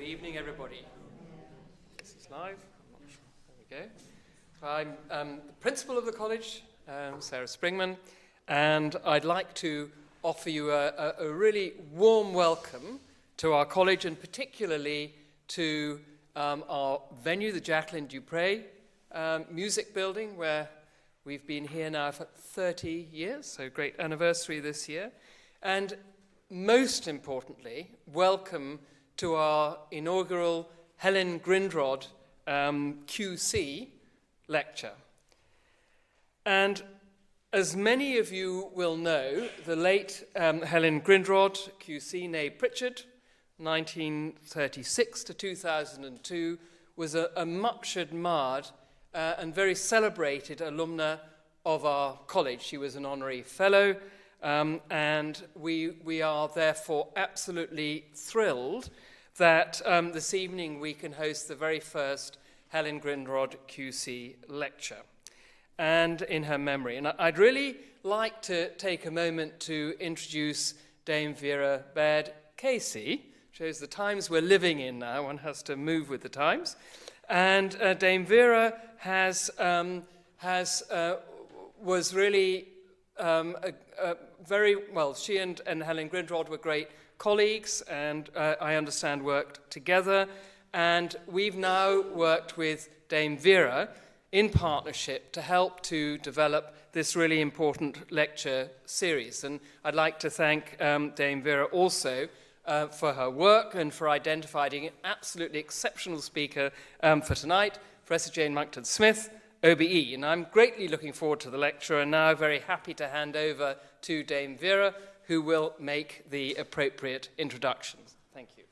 evening, everybody. This is live. I'm not sure. There we go. So I'm the principal of the college, Sarah Springman, and I'd like to offer you a really warm welcome to our college, and particularly to our venue, the Jacqueline Dupre Music Building, where we've been here now for 30 years, so great anniversary this year. And most importantly, welcome to our inaugural Helen Grindrod QC lecture. And as many of you will know, the late Helen Grindrod, QC née Pritchard, 1936 to 2002, was a much admired and very celebrated alumna of our college. She was an honorary fellow, and we are therefore absolutely thrilled that this evening we can host the very first Helen Grindrod QC lecture, and in her memory. And I'd really like to take a moment to introduce Dame Vera Baird Casey. Shows the times we're living in now. One has to move with the times. And Dame Vera was really very well. She and Helen Grindrod were great colleagues, and I understand worked together. And we've now worked with Dame Vera in partnership to help to develop this really important lecture series. And I'd like to thank Dame Vera also for her work and for identifying an absolutely exceptional speaker for tonight, Professor Jane Monckton Smith, OBE. And I'm greatly looking forward to the lecture, and now very happy to hand over to Dame Vera, who will make the appropriate introductions. Thank you.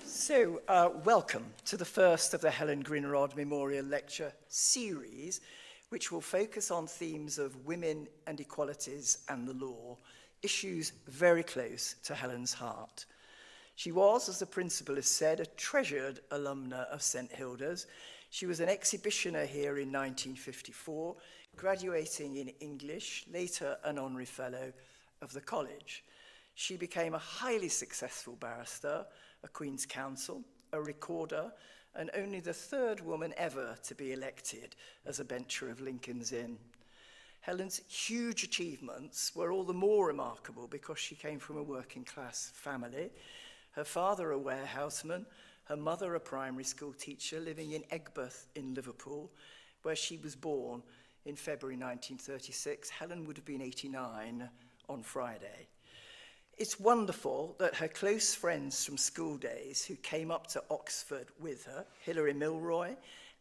So, welcome to the first of the Helen Grindrod Memorial Lecture series, which will focus on themes of women and equalities and the law, issues very close to Helen's heart. She was, as the principal has said, a treasured alumna of St Hilda's. She was an exhibitioner here in 1954, graduating in English, later an honorary fellow of the college. She became a highly successful barrister, a Queen's Counsel, a recorder, and only the third woman ever to be elected as a bencher of Lincoln's Inn. Helen's huge achievements were all the more remarkable because she came from a working-class family. Her father a warehouseman, her mother a primary school teacher living in Egbert in Liverpool, where she was born in February 1936. Helen would have been 89 on Friday. It's wonderful that her close friends from school days who came up to Oxford with her, Hilary Milroy,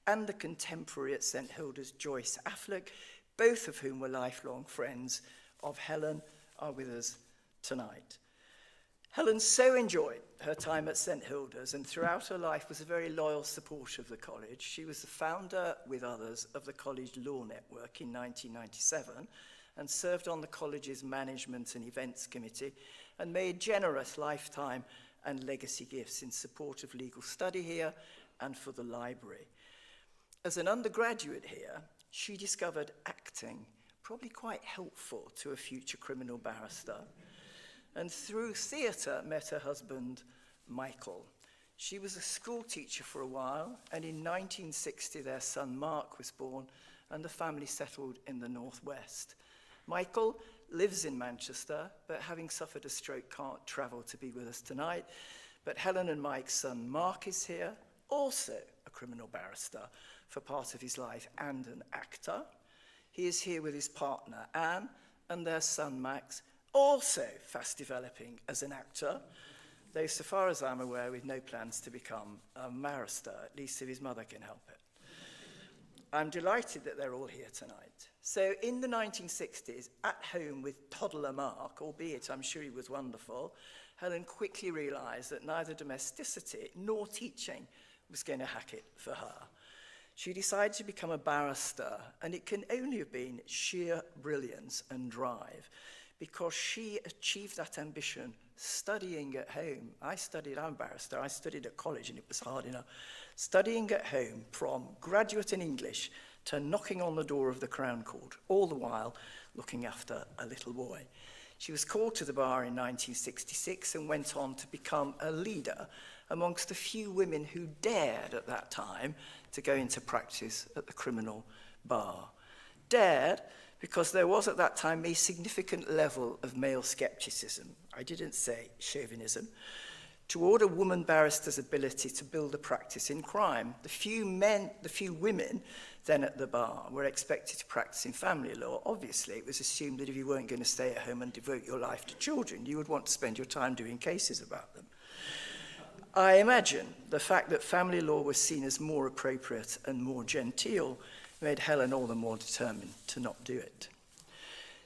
and the contemporary at St Hilda's, Joyce Affleck, both of whom were lifelong friends of Helen, are with us tonight. Helen so enjoyed her time at St Hilda's, and throughout her life was a very loyal supporter of the college. She was the founder, with others, of the College Law Network in 1997, and served on the college's management and events committee, and made generous lifetime and legacy gifts in support of legal study here and for the library. As an undergraduate here, she discovered acting, probably quite helpful to a future criminal barrister, and through theatre met her husband, Michael. She was a school teacher for a while, and in 1960 their son Mark was born, and the family settled in the northwest. Michael lives in Manchester, but having suffered a stroke can't travel to be with us tonight. But Helen and Mike's son Mark is here, also a criminal barrister for part of his life and an actor. He is here with his partner Anne and their son Max, also fast developing as an actor, though so far as I'm aware with no plans to become a barrister, at least if his mother can help it. I'm delighted that they're all here tonight. So in the 1960s, at home with toddler Mark, albeit I'm sure he was wonderful, Helen quickly realised that neither domesticity nor teaching was going to hack it for her. She decided to become a barrister, and it can only have been sheer brilliance and drive, because she achieved that ambition studying at home. I'm a barrister, I studied at college and it was hard enough. Studying at home from graduate in English to knocking on the door of the Crown Court, all the while looking after a little boy. She was called to the bar in 1966 and went on to become a leader amongst the few women who dared at that time to go into practice at the criminal bar. Dared because there was at that time a significant level of male skepticism, I didn't say chauvinism, toward a woman barrister's ability to build a practice in crime. The few women then at the bar were expected to practice in family law. Obviously, it was assumed that if you weren't going to stay at home and devote your life to children, you would want to spend your time doing cases about them. I imagine the fact that family law was seen as more appropriate and more genteel made Helen all the more determined to not do it.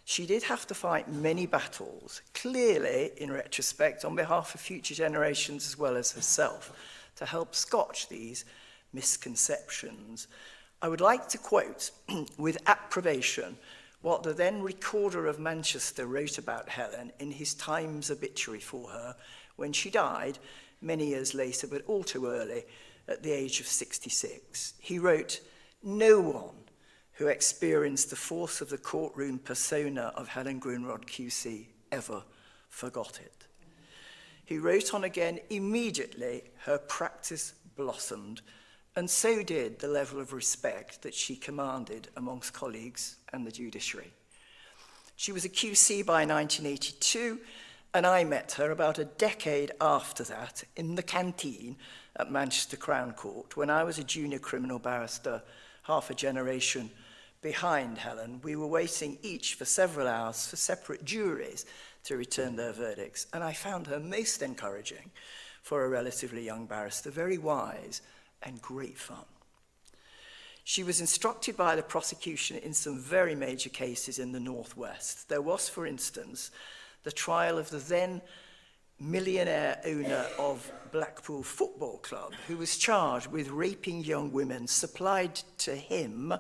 She did have to fight many battles, clearly, in retrospect, on behalf of future generations as well as herself, to help scotch these misconceptions. I would like to quote, with approbation, what the then Recorder of Manchester wrote about Helen in his Times obituary for her when she died many years later, but all too early, at the age of 66. He wrote, "No one who experienced the force of the courtroom persona of Helen Grindrod QC ever forgot it." He wrote on again, "Immediately her practice blossomed, and so did the level of respect that she commanded amongst colleagues and the judiciary." She was a QC by 1982, and I met her about a decade after that in the canteen at Manchester Crown Court when I was a junior criminal barrister, half a generation behind Helen. We were waiting each for several hours for separate juries to return their verdicts, and I found her most encouraging for a relatively young barrister, very wise and great fun. She was instructed by the prosecution in some very major cases in the Northwest. There was, for instance, the trial of the then millionaire owner of Blackpool Football Club, who was charged with raping young women supplied to him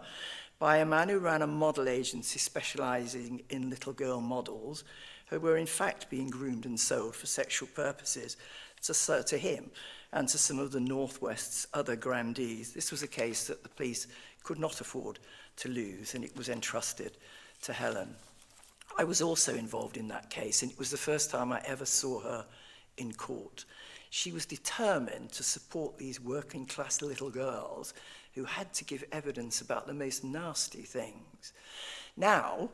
by a man who ran a model agency specializing in little girl models, who were in fact being groomed and sold for sexual purposes to him and to some of the Northwest's other grandees. This was a case that the police could not afford to lose, and it was entrusted to Helen. I was also involved in that case, and it was the first time I ever saw her in court. She was determined to support these working class little girls who had to give evidence about the most nasty things. Now,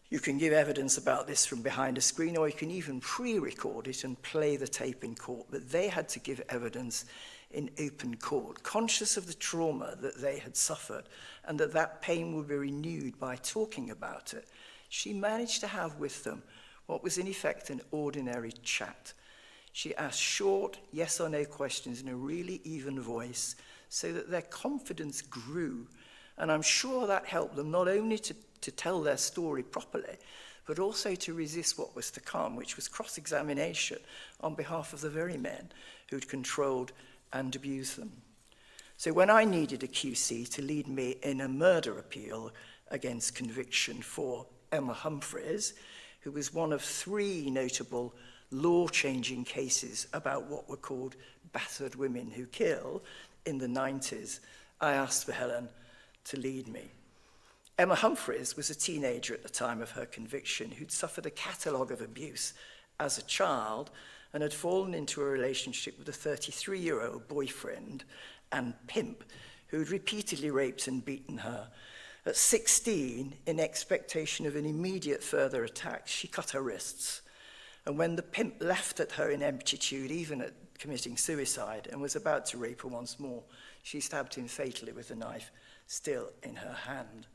you can give evidence about this from behind a screen, or you can even pre-record it and play the tape in court, but they had to give evidence in open court, conscious of the trauma that they had suffered and that pain would be renewed by talking about it. She managed to have with them what was in effect an ordinary chat. She asked short yes or no questions in a really even voice so that their confidence grew. And I'm sure that helped them not only to tell their story properly, but also to resist what was to come, which was cross-examination on behalf of the very men who'd controlled and abused them. So when I needed a QC to lead me in a murder appeal against conviction for Emma Humphreys, who was one of 3 notable law-changing cases about what were called battered women who kill in the 90s, I asked for Helen to lead me. Emma Humphreys was a teenager at the time of her conviction who'd suffered a catalogue of abuse as a child and had fallen into a relationship with a 33-year-old boyfriend and pimp who'd repeatedly raped and beaten her. At 16, in expectation of an immediate further attack, she cut her wrists. And when the pimp laughed at her ineptitude, even at committing suicide, and was about to rape her once more, she stabbed him fatally with a knife still in her hand.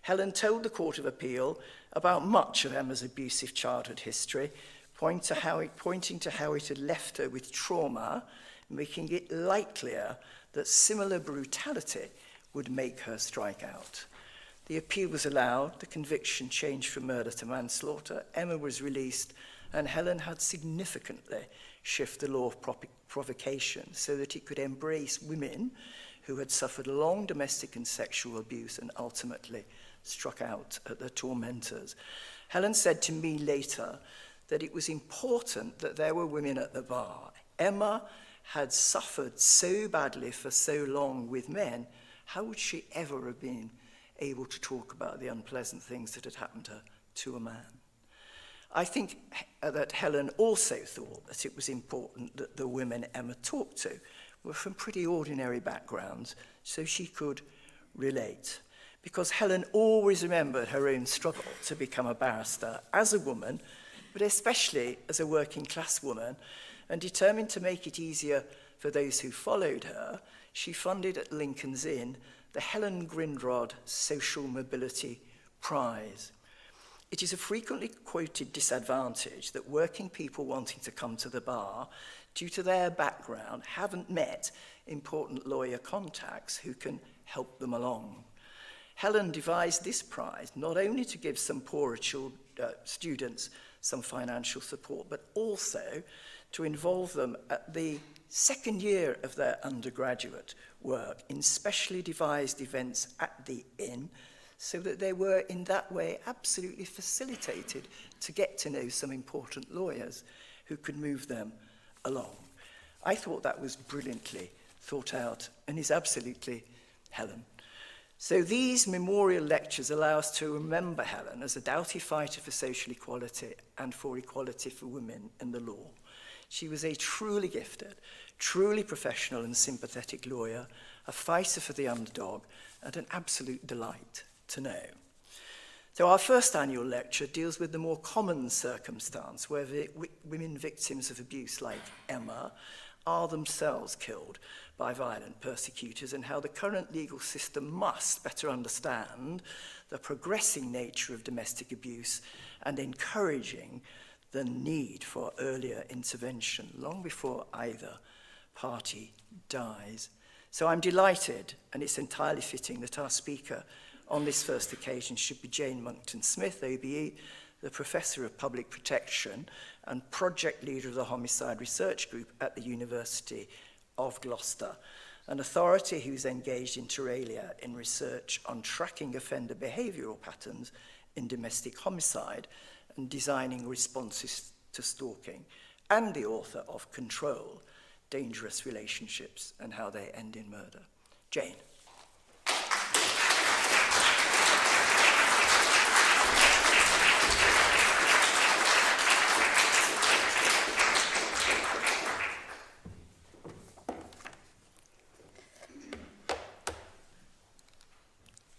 Helen told the Court of Appeal about much of Emma's abusive childhood history, pointing to how it had left her with trauma, making it likelier that similar brutality would make her strike out. The appeal was allowed, the conviction changed from murder to manslaughter, Emma was released, and Helen had significantly shifted the law of provocation so that it could embrace women who had suffered long domestic and sexual abuse and ultimately struck out at their tormentors. Helen said to me later that it was important that there were women at the bar. Emma had suffered so badly for so long with men, how would she ever have been able to talk about the unpleasant things that had happened to a man? I think that Helen also thought that it was important that the women Emma talked to were from pretty ordinary backgrounds, so she could relate. Because Helen always remembered her own struggle to become a barrister as a woman, but especially as a working class woman, and determined to make it easier for those who followed her, she funded at Lincoln's Inn the Helen Grindrod Social Mobility Prize. It is a frequently quoted disadvantage that working people wanting to come to the bar, due to their background, haven't met important lawyer contacts who can help them along. Helen devised this prize not only to give some poorer students some financial support, but also to involve them at the second year of their undergraduate work in specially devised events at the inn, so that they were in that way absolutely facilitated to get to know some important lawyers who could move them along. I thought that was brilliantly thought out and is absolutely Helen. So these memorial lectures allow us to remember Helen as a doughty fighter for social equality and for equality for women in the law. She was a truly gifted, truly professional and sympathetic lawyer, a fighter for the underdog, and an absolute delight to know. So our first annual lecture deals with the more common circumstance where women victims of abuse like Emma are themselves killed by violent persecutors, and how the current legal system must better understand the progressing nature of domestic abuse and encouraging the need for earlier intervention long before either party dies. So I'm delighted, and it's entirely fitting, that our speaker on this first occasion should be Jane Monckton Smith, OBE, the Professor of Public Protection and Project Leader of the Homicide Research Group at the University of Gloucester, an authority who's engaged inter alia in research on tracking offender behavioural patterns in domestic homicide and designing responses to stalking, and the author of Control, Dangerous Relationships and How They End in Murder. Jane.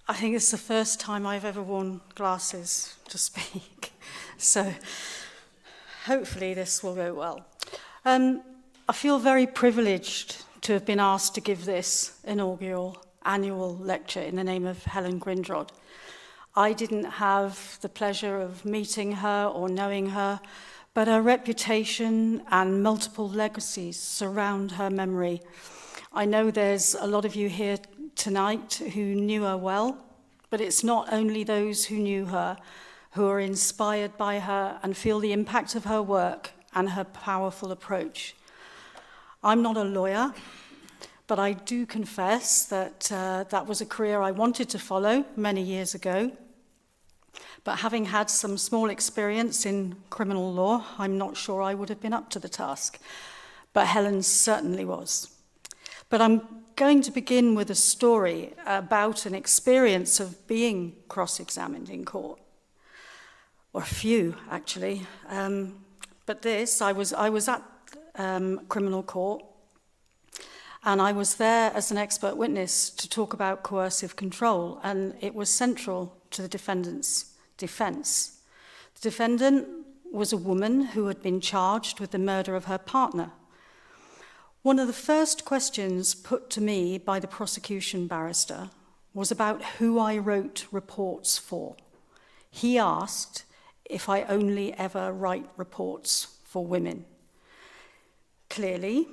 I think it's the first time I've ever worn glasses to speak, so hopefully this will go well. I feel very privileged to have been asked to give this inaugural annual lecture in the name of Helen Grindrod. I didn't have the pleasure of meeting her or knowing her, but her reputation and multiple legacies surround her memory. I know there's a lot of you here tonight who knew her well, but it's not only those who knew her who are inspired by her and feel the impact of her work and her powerful approach. I'm not a lawyer, but I do confess that that was a career I wanted to follow many years ago. But having had some small experience in criminal law, I'm not sure I would have been up to the task. But Helen certainly was. But I'm going to begin with a story about an experience of being cross-examined in court, or a few actually. But this, I was at criminal court, and I was there as an expert witness to talk about coercive control, and it was central to the defendant's defence. The defendant was a woman who had been charged with the murder of her partner. One of the first questions put to me by the prosecution barrister was about who I wrote reports for. He asked if I only ever write reports for women. Clearly,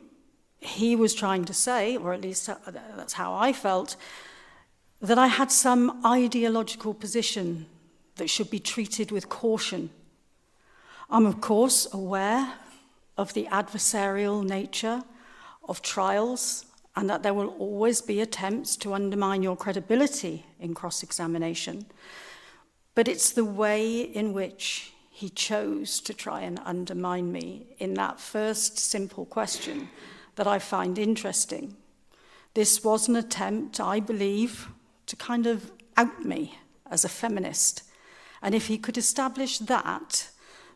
he was trying to say, or at least that's how I felt, that I had some ideological position that should be treated with caution. I'm, of course, aware of the adversarial nature of trials and that there will always be attempts to undermine your credibility in cross-examination. But it's the way in which he chose to try and undermine me in that first simple question that I find interesting. This was an attempt, I believe, to kind of out me as a feminist. And if he could establish that,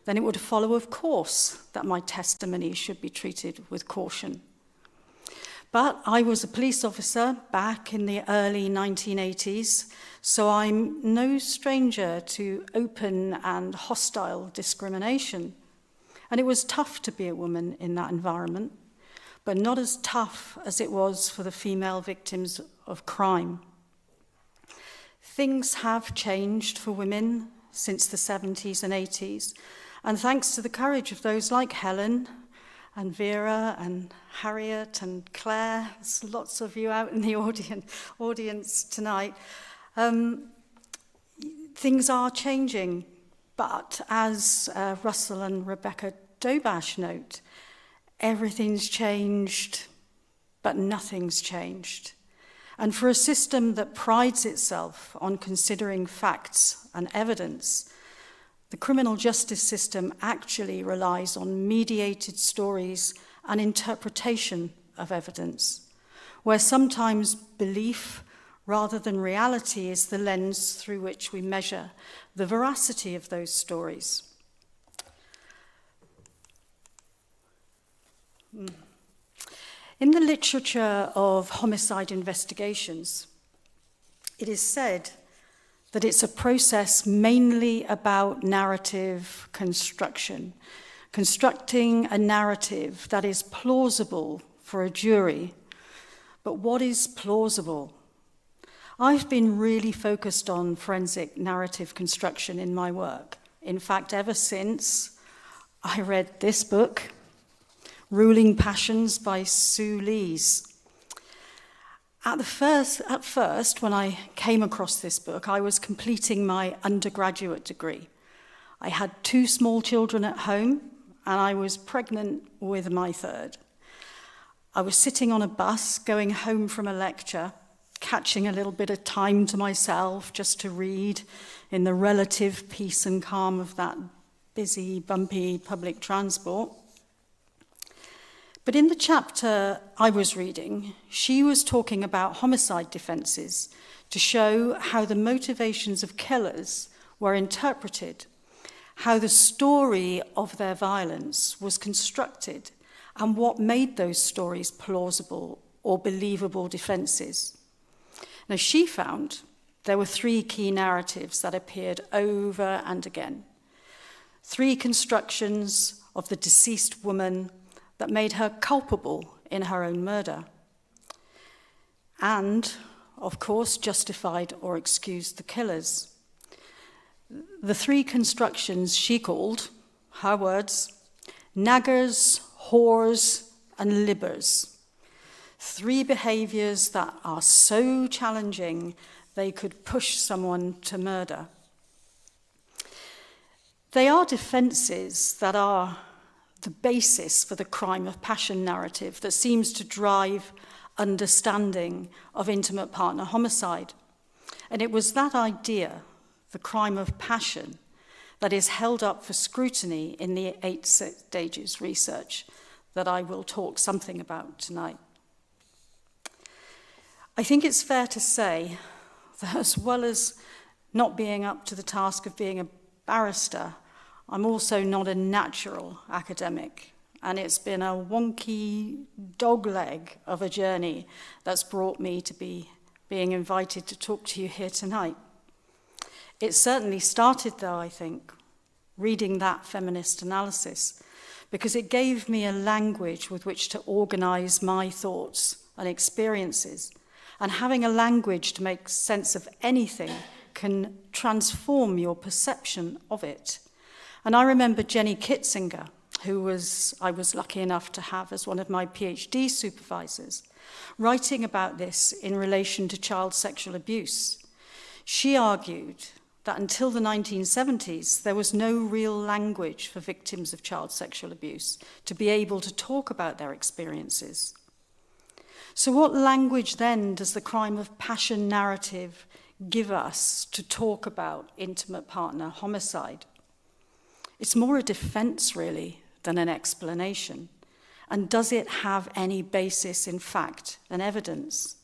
then it would follow, of course, that my testimony should be treated with caution. But I was a police officer back in the early 1980s, so I'm no stranger to open and hostile discrimination. And it was tough to be a woman in that environment, but not as tough as it was for the female victims of crime. Things have changed for women since the 70s and 80s, and thanks to the courage of those like Helen and Vera and Harriet and Claire, there's lots of you out in the audience tonight, things are changing. But as Russell and Rebecca Dobash note, everything's changed, but nothing's changed. And for a system that prides itself on considering facts and evidence, the criminal justice system actually relies on mediated stories and interpretation of evidence, where sometimes belief rather than reality is the lens through which we measure the veracity of those stories. In the literature of homicide investigations, it is said that it's a process mainly about narrative construction, constructing a narrative that is plausible for a jury. But what is plausible? I've been really focused on forensic narrative construction in my work. In fact, ever since I read this book, Ruling Passions by Suzy. At first, when I came across this book, I was completing my undergraduate degree. I had 2 small children at home, and I was pregnant with my third. I was sitting on a bus going home from a lecture, catching a little bit of time to myself just to read in the relative peace and calm of that busy, bumpy public transport. But in the chapter I was reading, she was talking about homicide defences to show how the motivations of killers were interpreted, how the story of their violence was constructed, and what made those stories plausible or believable defences. Now, she found there were 3 key narratives that appeared over and again. 3 constructions of the deceased woman that made her culpable in her own murder. And, of course, justified or excused the killers. The 3 constructions she called, her words, naggers, whores, and libbers. 3 behaviours that are so challenging they could push someone to murder. They are defences that are the basis for the crime of passion narrative that seems to drive understanding of intimate partner homicide. And it was that idea, the crime of passion, that is held up for scrutiny in the 8 stages research that I will talk something about tonight. I think it's fair to say that as well as not being up to the task of being a barrister, I'm also not a natural academic, and it's been a wonky dogleg of a journey that's brought me to be being invited to talk to you here tonight. It certainly started, though, I think, reading that feminist analysis, because it gave me a language with which to organise my thoughts and experiences, and having a language to make sense of anything can transform your perception of it. And I remember Jenny Kitzinger, who I was lucky enough to have as one of my PhD supervisors, writing about this in relation to child sexual abuse. She argued that until the 1970s, there was no real language for victims of child sexual abuse to be able to talk about their experiences. So what language then does the crime of passion narrative give us to talk about intimate partner homicide? It's more a defense, really, than an explanation. And does it have any basis in fact and evidence?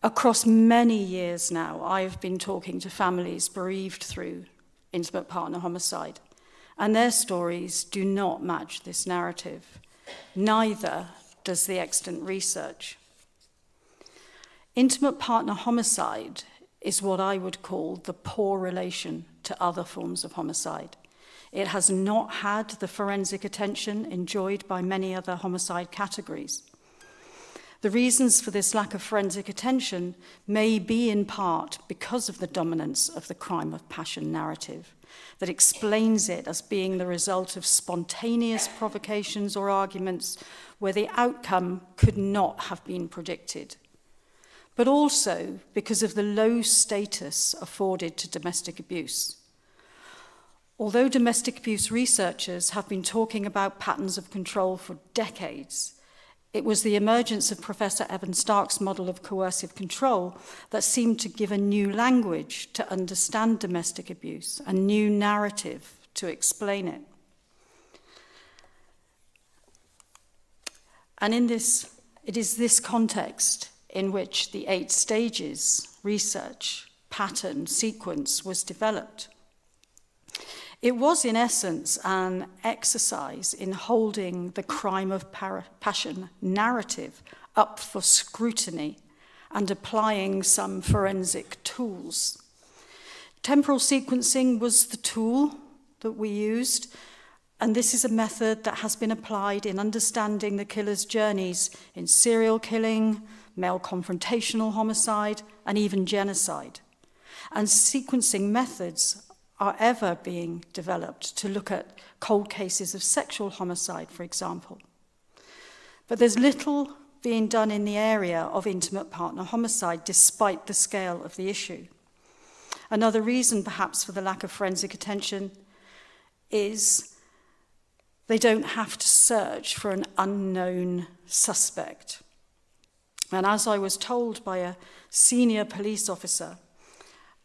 Across many years now, I've been talking to families bereaved through intimate partner homicide, and their stories do not match this narrative. Neither does the extant research. Intimate partner homicide is what I would call the poor relation to other forms of homicide. It has not had the forensic attention enjoyed by many other homicide categories. The reasons for this lack of forensic attention may be in part because of the dominance of the crime of passion narrative that explains it as being the result of spontaneous provocations or arguments where the outcome could not have been predicted, but also because of the low status afforded to domestic abuse. Although domestic abuse researchers have been talking about patterns of control for decades, it was the emergence of Professor Evan Stark's model of coercive control that seemed to give a new language to understand domestic abuse, a new narrative to explain it. And it is this context in which the 8 stages research pattern sequence was developed. It was, in essence, an exercise in holding the crime of passion narrative up for scrutiny and applying some forensic tools. Temporal sequencing was the tool that we used, and this is a method that has been applied in understanding the killer's journeys in serial killing, male confrontational homicide, and even genocide. And sequencing methods are ever being developed to look at cold cases of sexual homicide, for example. But there's little being done in the area of intimate partner homicide, despite the scale of the issue. Another reason, perhaps, for the lack of forensic attention is they don't have to search for an unknown suspect. And as I was told by a senior police officer,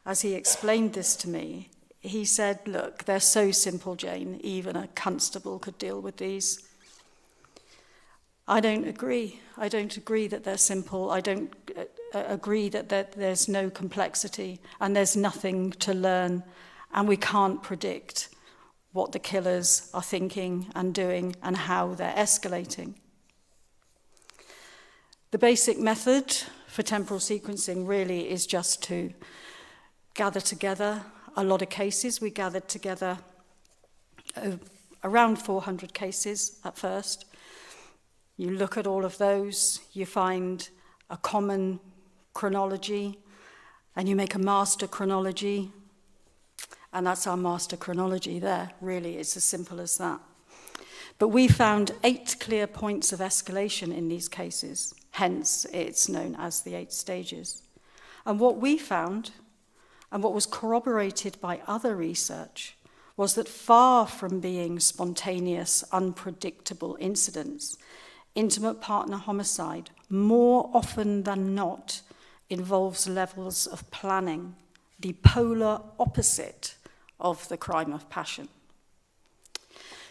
as he explained this to me, he said, look, they're so simple, Jane, even a constable could deal with these. I don't agree. I don't agree that they're simple. I don't agree that there's no complexity and there's nothing to learn, and we can't predict what the killers are thinking and doing and how they're escalating. The basic method for temporal sequencing really is just to gather together a lot of cases. We gathered together around 400 cases at first. You look at all of those, you find a common chronology, and you make a master chronology, and that's our master chronology there. Really, it's as simple as that. But we found 8 clear points of escalation in these cases, hence it's known as the 8 stages. And what we found, and what was corroborated by other research, was that far from being spontaneous, unpredictable incidents, intimate partner homicide, more often than not, involves levels of planning, the polar opposite of the crime of passion.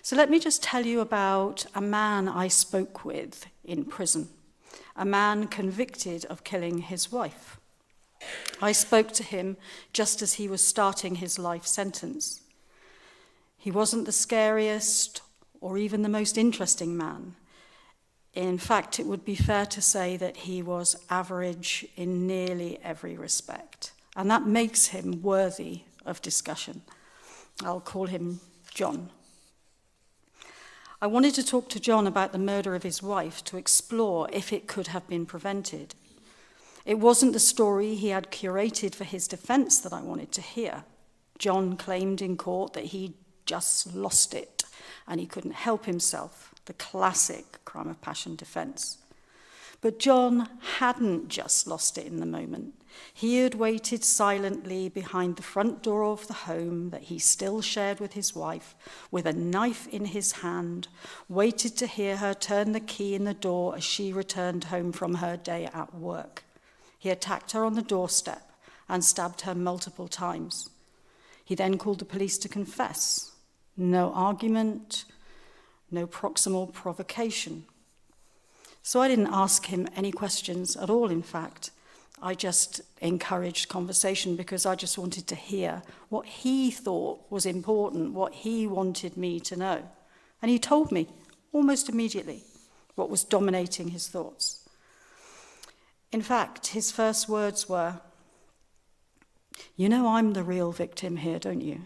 So let me just tell you about a man I spoke with in prison, a man convicted of killing his wife. I spoke to him just as he was starting his life sentence. He wasn't the scariest or even the most interesting man. In fact, it would be fair to say that he was average in nearly every respect, and that makes him worthy of discussion. I'll call him John. I wanted to talk to John about the murder of his wife to explore if it could have been prevented. It wasn't the story he had curated for his defense that I wanted to hear. John claimed in court that he just lost it and he couldn't help himself, the classic crime of passion defense. But John hadn't just lost it in the moment. He had waited silently behind the front door of the home that he still shared with his wife, with a knife in his hand, waited to hear her turn the key in the door as she returned home from her day at work. He attacked her on the doorstep and stabbed her multiple times. He then called the police to confess. No argument, no proximal provocation. So I didn't ask him any questions at all, in fact. I just encouraged conversation because I just wanted to hear what he thought was important, what he wanted me to know. And he told me almost immediately what was dominating his thoughts. In fact, his first words were, "You know I'm the real victim here, don't you?"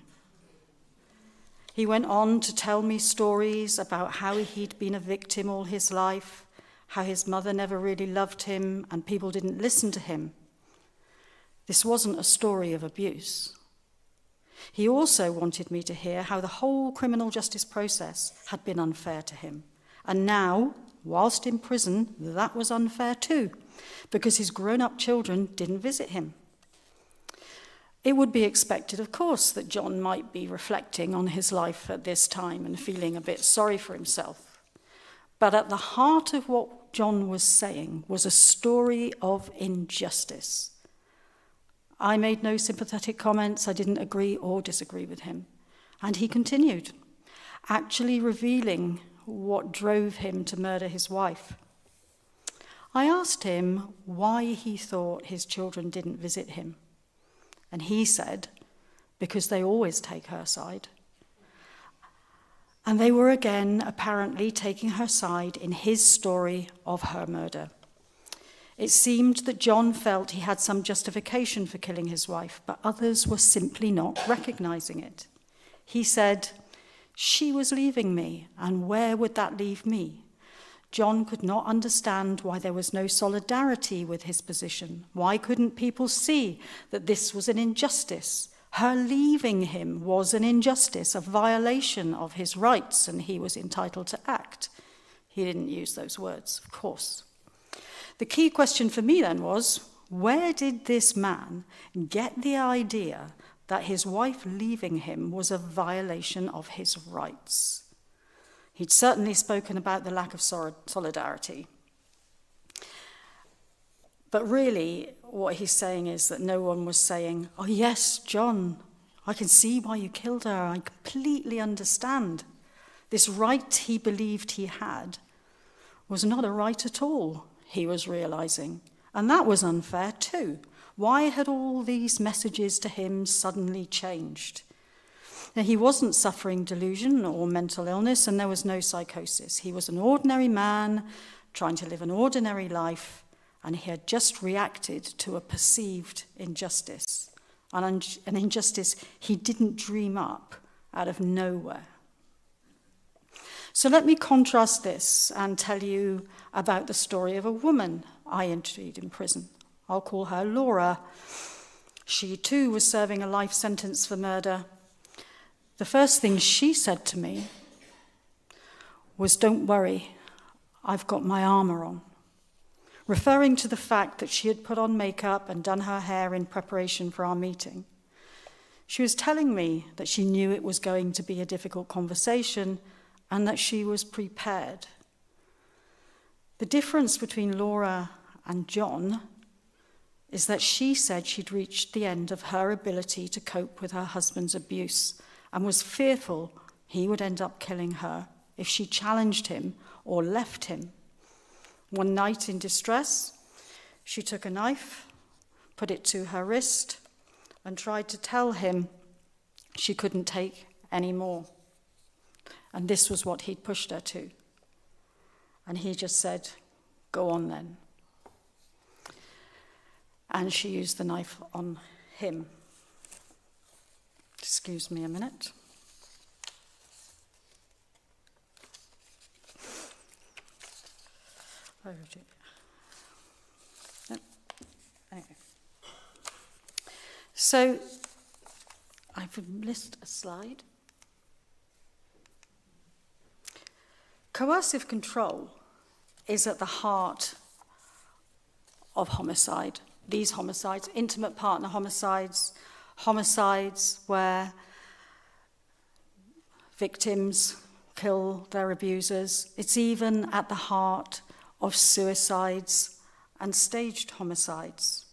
He went on to tell me stories about how he'd been a victim all his life, how his mother never really loved him and people didn't listen to him. This wasn't a story of abuse. He also wanted me to hear how the whole criminal justice process had been unfair to him. And now, whilst in prison, that was unfair too, because his grown-up children didn't visit him. It would be expected, of course, that John might be reflecting on his life at this time and feeling a bit sorry for himself. But at the heart of what John was saying was a story of injustice. I made no sympathetic comments. I didn't agree or disagree with him. And he continued, actually revealing what drove him to murder his wife. I asked him why he thought his children didn't visit him. And he said, because they always take her side. And they were again apparently taking her side in his story of her murder. It seemed that John felt he had some justification for killing his wife, but others were simply not recognizing it. He said, she was leaving me, and where would that leave me? John could not understand why there was no solidarity with his position. Why couldn't people see that this was an injustice? Her leaving him was an injustice, a violation of his rights, and he was entitled to act. He didn't use those words, of course. The key question for me then was, where did this man get the idea that his wife leaving him was a violation of his rights? He'd certainly spoken about the lack of solidarity. But really, what he's saying is that no one was saying, oh yes, John, I can see why you killed her. I completely understand. This right he believed he had was not a right at all, he was realizing. And that was unfair too. Why had all these messages to him suddenly changed? Now, he wasn't suffering delusion or mental illness, and there was no psychosis. He was an ordinary man trying to live an ordinary life, and he had just reacted to a perceived injustice, an injustice he didn't dream up out of nowhere. So let me contrast this and tell you about the story of a woman I interviewed in prison. I'll call her Laura. She too was serving a life sentence for murder. The first thing she said to me was, don't worry, I've got my armour on, referring to the fact that she had put on makeup and done her hair in preparation for our meeting. She was telling me that she knew it was going to be a difficult conversation and that she was prepared. The difference between Laura and John is that she said she'd reached the end of her ability to cope with her husband's abuse and was fearful he would end up killing her if she challenged him or left him. One night in distress, she took a knife, put it to her wrist, and tried to tell him she couldn't take any more. And this was what he'd pushed her to. And he just said, go on then. And she used the knife on him. Excuse me a minute. Anyway. So, I've listed a slide. Coercive control is at the heart of homicide. These homicides, intimate partner homicides, homicides where victims kill their abusers. It's even at the heart of suicides and staged homicides.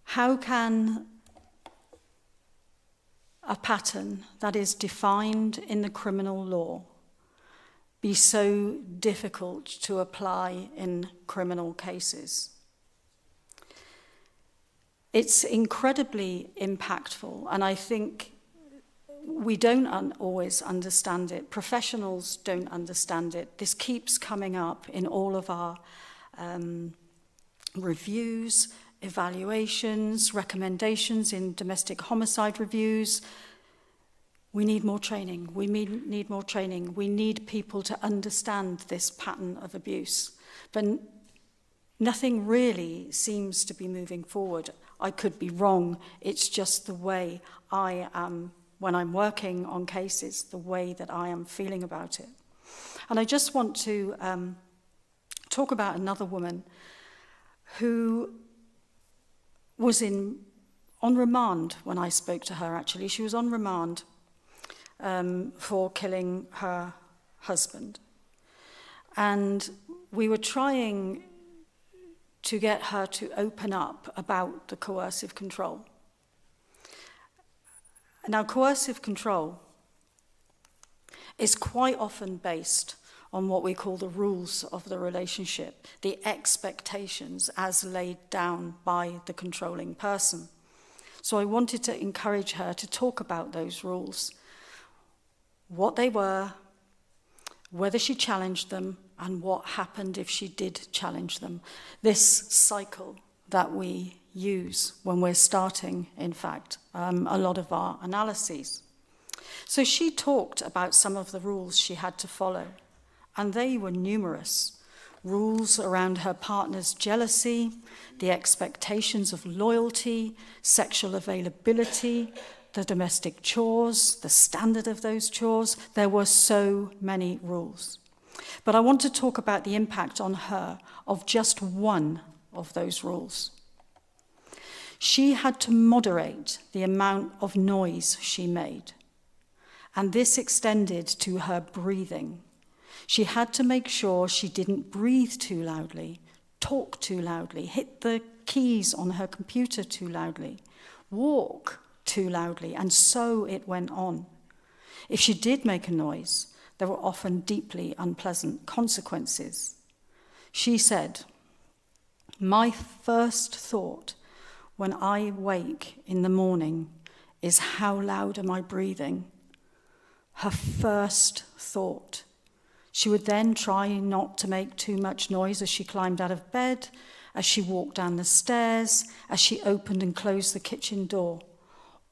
How can a pattern that is defined in the criminal law be so difficult to apply in criminal cases? It's incredibly impactful, and I think we don't always understand it. Professionals don't understand it. This keeps coming up in all of our reviews, evaluations, recommendations in domestic homicide reviews. We need more training. We need more training. We need people to understand this pattern of abuse. But nothing really seems to be moving forward. I could be wrong. It's just the way I am when I'm working on cases, the way that I am feeling about it. And I just want to talk about another woman who was on remand when I spoke to her, actually. She was on remand for killing her husband. And we were trying to get her to open up about the coercive control. Now, coercive control is quite often based on what we call the rules of the relationship, the expectations as laid down by the controlling person. So I wanted to encourage her to talk about those rules, what they were, whether she challenged them, and what happened if she did challenge them. This cycle that we use when we're starting, in fact, a lot of our analyses. So she talked about some of the rules she had to follow, and they were numerous. Rules around her partner's jealousy, the expectations of loyalty, sexual availability, the domestic chores, the standard of those chores. There were so many rules. But I want to talk about the impact on her of just one of those rules. She had to moderate the amount of noise she made, and this extended to her breathing. She had to make sure she didn't breathe too loudly, talk too loudly, hit the keys on her computer too loudly, walk too loudly, and so it went on. If she did make a noise, there were often deeply unpleasant consequences. She said, "My first thought when I wake in the morning is how loud am I breathing?" Her first thought. She would then try not to make too much noise as she climbed out of bed, as she walked down the stairs, as she opened and closed the kitchen door.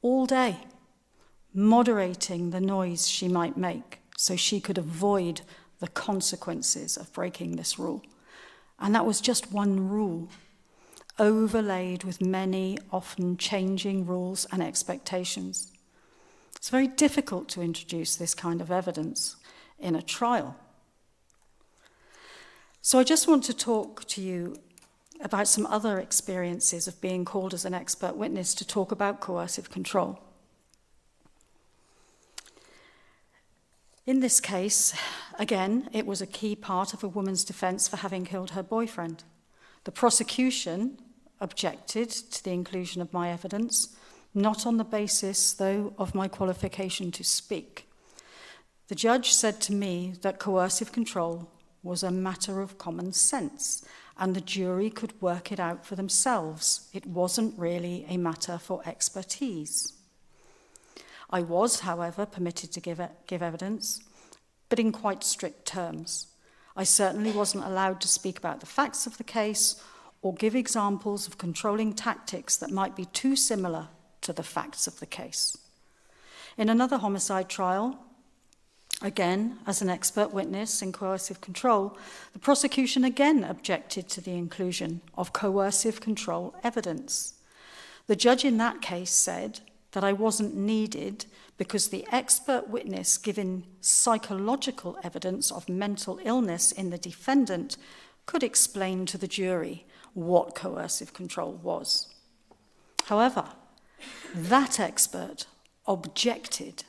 All day, moderating the noise she might make so she could avoid the consequences of breaking this rule. And that was just one rule, overlaid with many often changing rules and expectations. It's very difficult to introduce this kind of evidence in a trial. So I just want to talk to you about some other experiences of being called as an expert witness to talk about coercive control. In this case, again, it was a key part of a woman's defence for having killed her boyfriend. The prosecution objected to the inclusion of my evidence, not on the basis, though, of my qualification to speak. The judge said to me that coercive control was a matter of common sense, and the jury could work it out for themselves. It wasn't really a matter for expertise. I was, however, permitted to give evidence, but in quite strict terms. I certainly wasn't allowed to speak about the facts of the case or give examples of controlling tactics that might be too similar to the facts of the case. In another homicide trial, again, as an expert witness in coercive control, the prosecution again objected to the inclusion of coercive control evidence. The judge in that case said that I wasn't needed because the expert witness giving psychological evidence of mental illness in the defendant could explain to the jury what coercive control was. However, that expert objected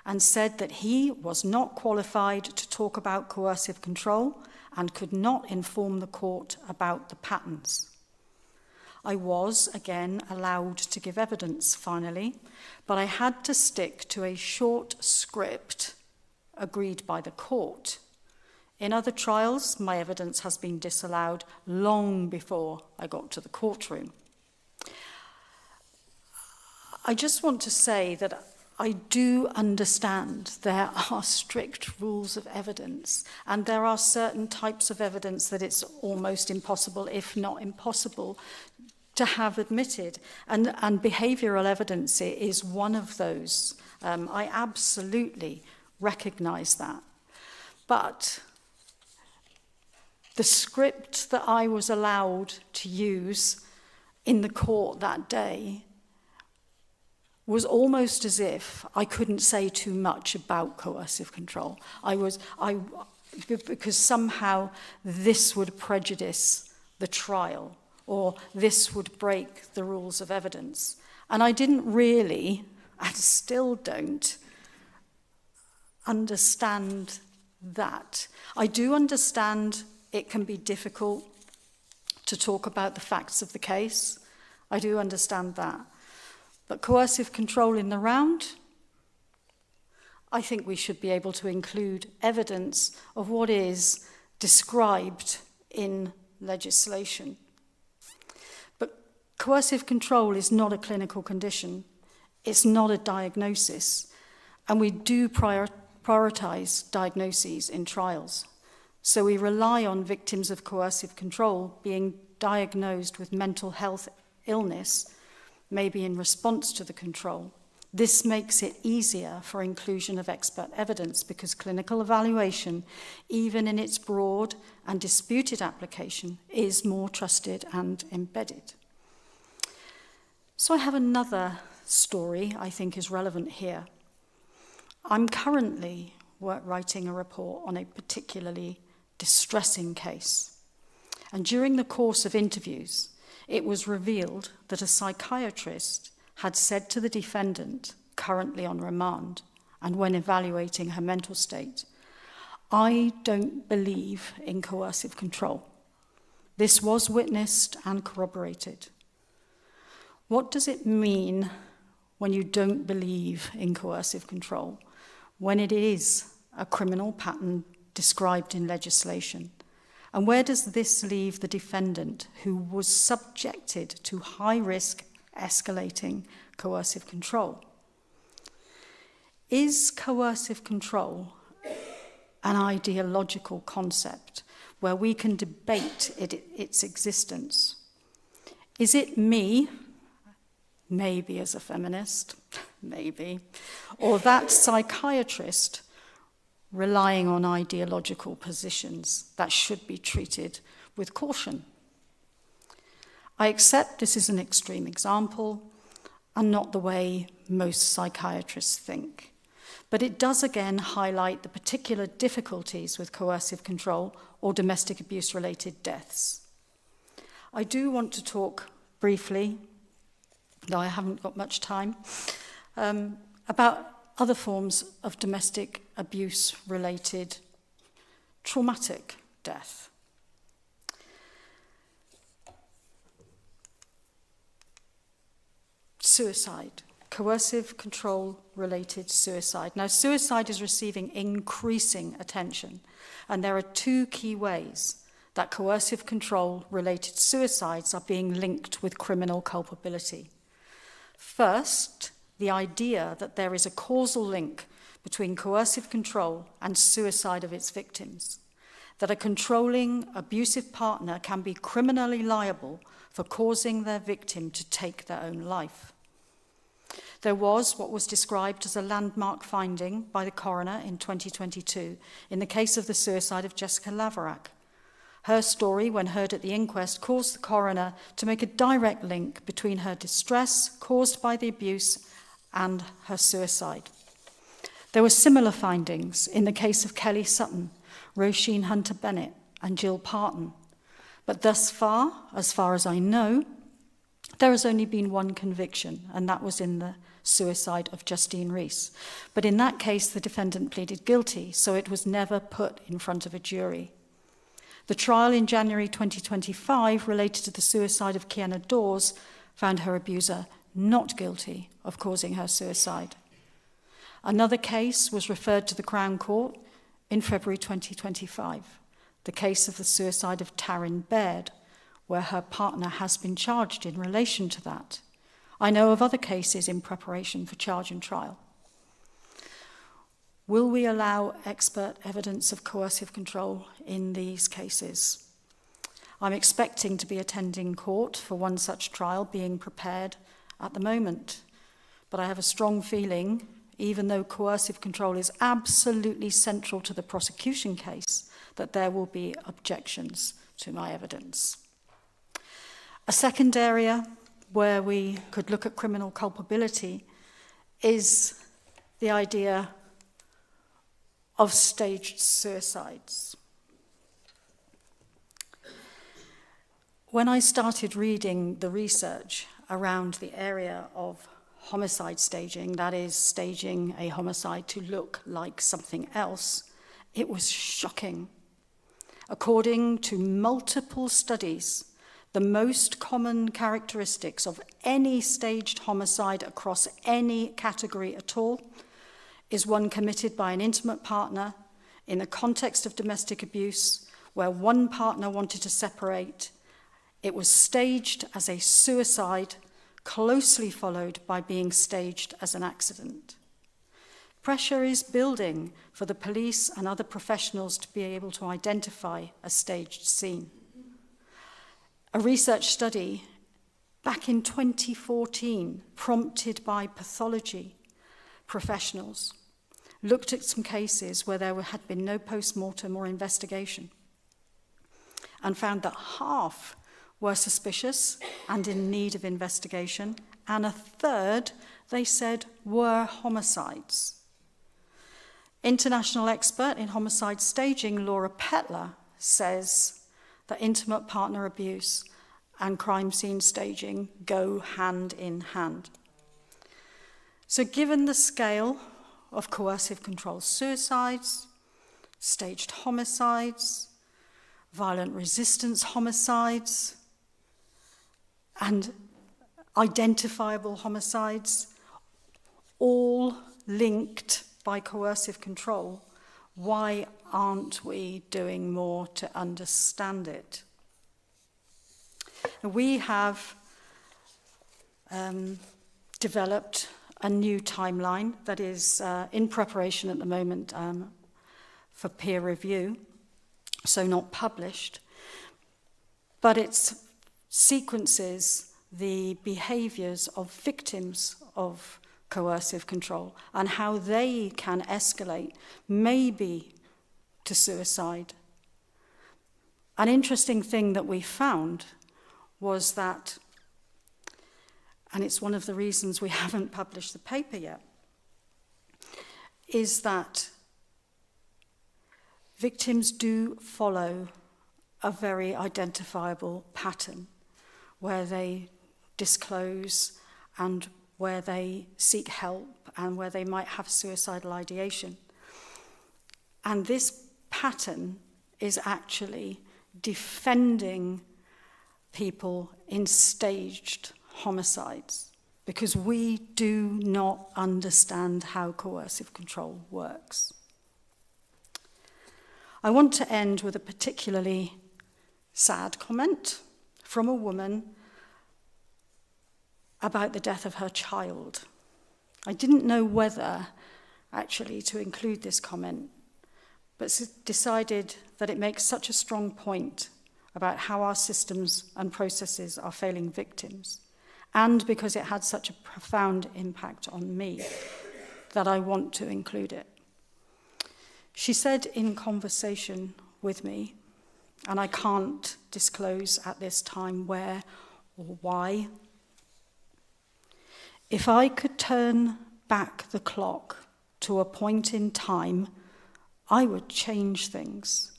and said that he was not qualified to talk about coercive control and could not inform the court about the patterns. I was, again, allowed to give evidence, finally, but I had to stick to a short script agreed by the court. In other trials, my evidence has been disallowed long before I got to the courtroom. I just want to say that I do understand there are strict rules of evidence, and there are certain types of evidence that it's almost impossible, if not impossible, to have admitted. And behavioural evidence is one of those. I absolutely recognise that. But the script that I was allowed to use in the court that day was almost as if I couldn't say too much about coercive control. Because somehow this would prejudice the trial, or this would break the rules of evidence. And I didn't really, and still don't, understand that. I do understand it can be difficult to talk about the facts of the case. I do understand that. But coercive control in the round, I think we should be able to include evidence of what is described in legislation. But coercive control is not a clinical condition. It's not a diagnosis. And we do prioritise diagnoses in trials. So we rely on victims of coercive control being diagnosed with mental health illness, maybe in response to the control. This makes it easier for inclusion of expert evidence because clinical evaluation, even in its broad and disputed application, is more trusted and embedded. So I have another story I think is relevant here. I'm currently writing a report on a particularly distressing case. And during the course of interviews, it was revealed that a psychiatrist had said to the defendant, currently on remand, and when evaluating her mental state, "I don't believe in coercive control." This was witnessed and corroborated. What does it mean when you don't believe in coercive control, when it is a criminal pattern described in legislation? And where does this leave the defendant who was subjected to high-risk, escalating coercive control? Is coercive control an ideological concept where we can debate its existence? Is it me, maybe as a feminist, maybe, or that psychiatrist relying on ideological positions that should be treated with caution? I accept this is an extreme example and not the way most psychiatrists think, but it does again highlight the particular difficulties with coercive control or domestic abuse-related deaths. I do want to talk briefly, though I haven't got much time, about other forms of domestic abuse-related traumatic death. Suicide, coercive control-related suicide. Now, suicide is receiving increasing attention, and there are two key ways that coercive control-related suicides are being linked with criminal culpability. First, the idea that there is a causal link between coercive control and suicide of its victims, that a controlling, abusive partner can be criminally liable for causing their victim to take their own life. There was what was described as a landmark finding by the coroner in 2022 in the case of the suicide of Jessica Laverack. Her story, when heard at the inquest, caused the coroner to make a direct link between her distress caused by the abuse and her suicide. There were similar findings in the case of Kelly Sutton, Roisin Hunter-Bennett, and Jill Parton. But thus far, as far as I know, there has only been one conviction, and that was in the suicide of Justine Rees. But in that case, the defendant pleaded guilty, so it was never put in front of a jury. The trial in January 2025 related to the suicide of Kiana Dawes found her abuser not guilty of causing her suicide. Another case was referred to the Crown Court in February 2025, the case of the suicide of Taryn Baird, where her partner has been charged in relation to that. I know of other cases in preparation for charge and trial. Will we allow expert evidence of coercive control in these cases? I'm expecting to be attending court for one such trial being prepared at the moment, but I have a strong feeling, even though coercive control is absolutely central to the prosecution case, that there will be objections to my evidence. A second area where we could look at criminal culpability is the idea of staged suicides. When I started reading the research around the area of homicide staging, that is, staging a homicide to look like something else, it was shocking. According to multiple studies, the most common characteristics of any staged homicide across any category at all is one committed by an intimate partner in the context of domestic abuse, where one partner wanted to separate. It was staged as a suicide, closely followed by being staged as an accident. Pressure is building for the police and other professionals to be able to identify a staged scene. A research study back in 2014, prompted by pathology professionals, looked at some cases where there had been no post-mortem or investigation and found that half were suspicious and in need of investigation, and a third, they said, were homicides. International expert in homicide staging Laura Petler says that intimate partner abuse and crime scene staging go hand in hand. So given the scale of coercive control suicides, staged homicides, violent resistance homicides, and identifiable homicides, all linked by coercive control, why aren't we doing more to understand it? We have developed a new timeline that is in preparation at the moment for peer review, so not published, but it sequences the behaviours of victims of coercive control and how they can escalate, maybe to suicide. An interesting thing that we found was that, and it's one of the reasons we haven't published the paper yet, is that victims do follow a very identifiable pattern where they disclose and where they seek help and where they might have suicidal ideation. And this pattern is actually defending people in staged homicides because we do not understand how coercive control works. I want to end with a particularly sad comment from a woman about the death of her child. I didn't know whether actually to include this comment, but decided that it makes such a strong point about how our systems and processes are failing victims, and because it had such a profound impact on me, that I want to include it. She said in conversation with me, and I can't disclose at this time where or why, if I could turn back the clock to a point in time, I would change things.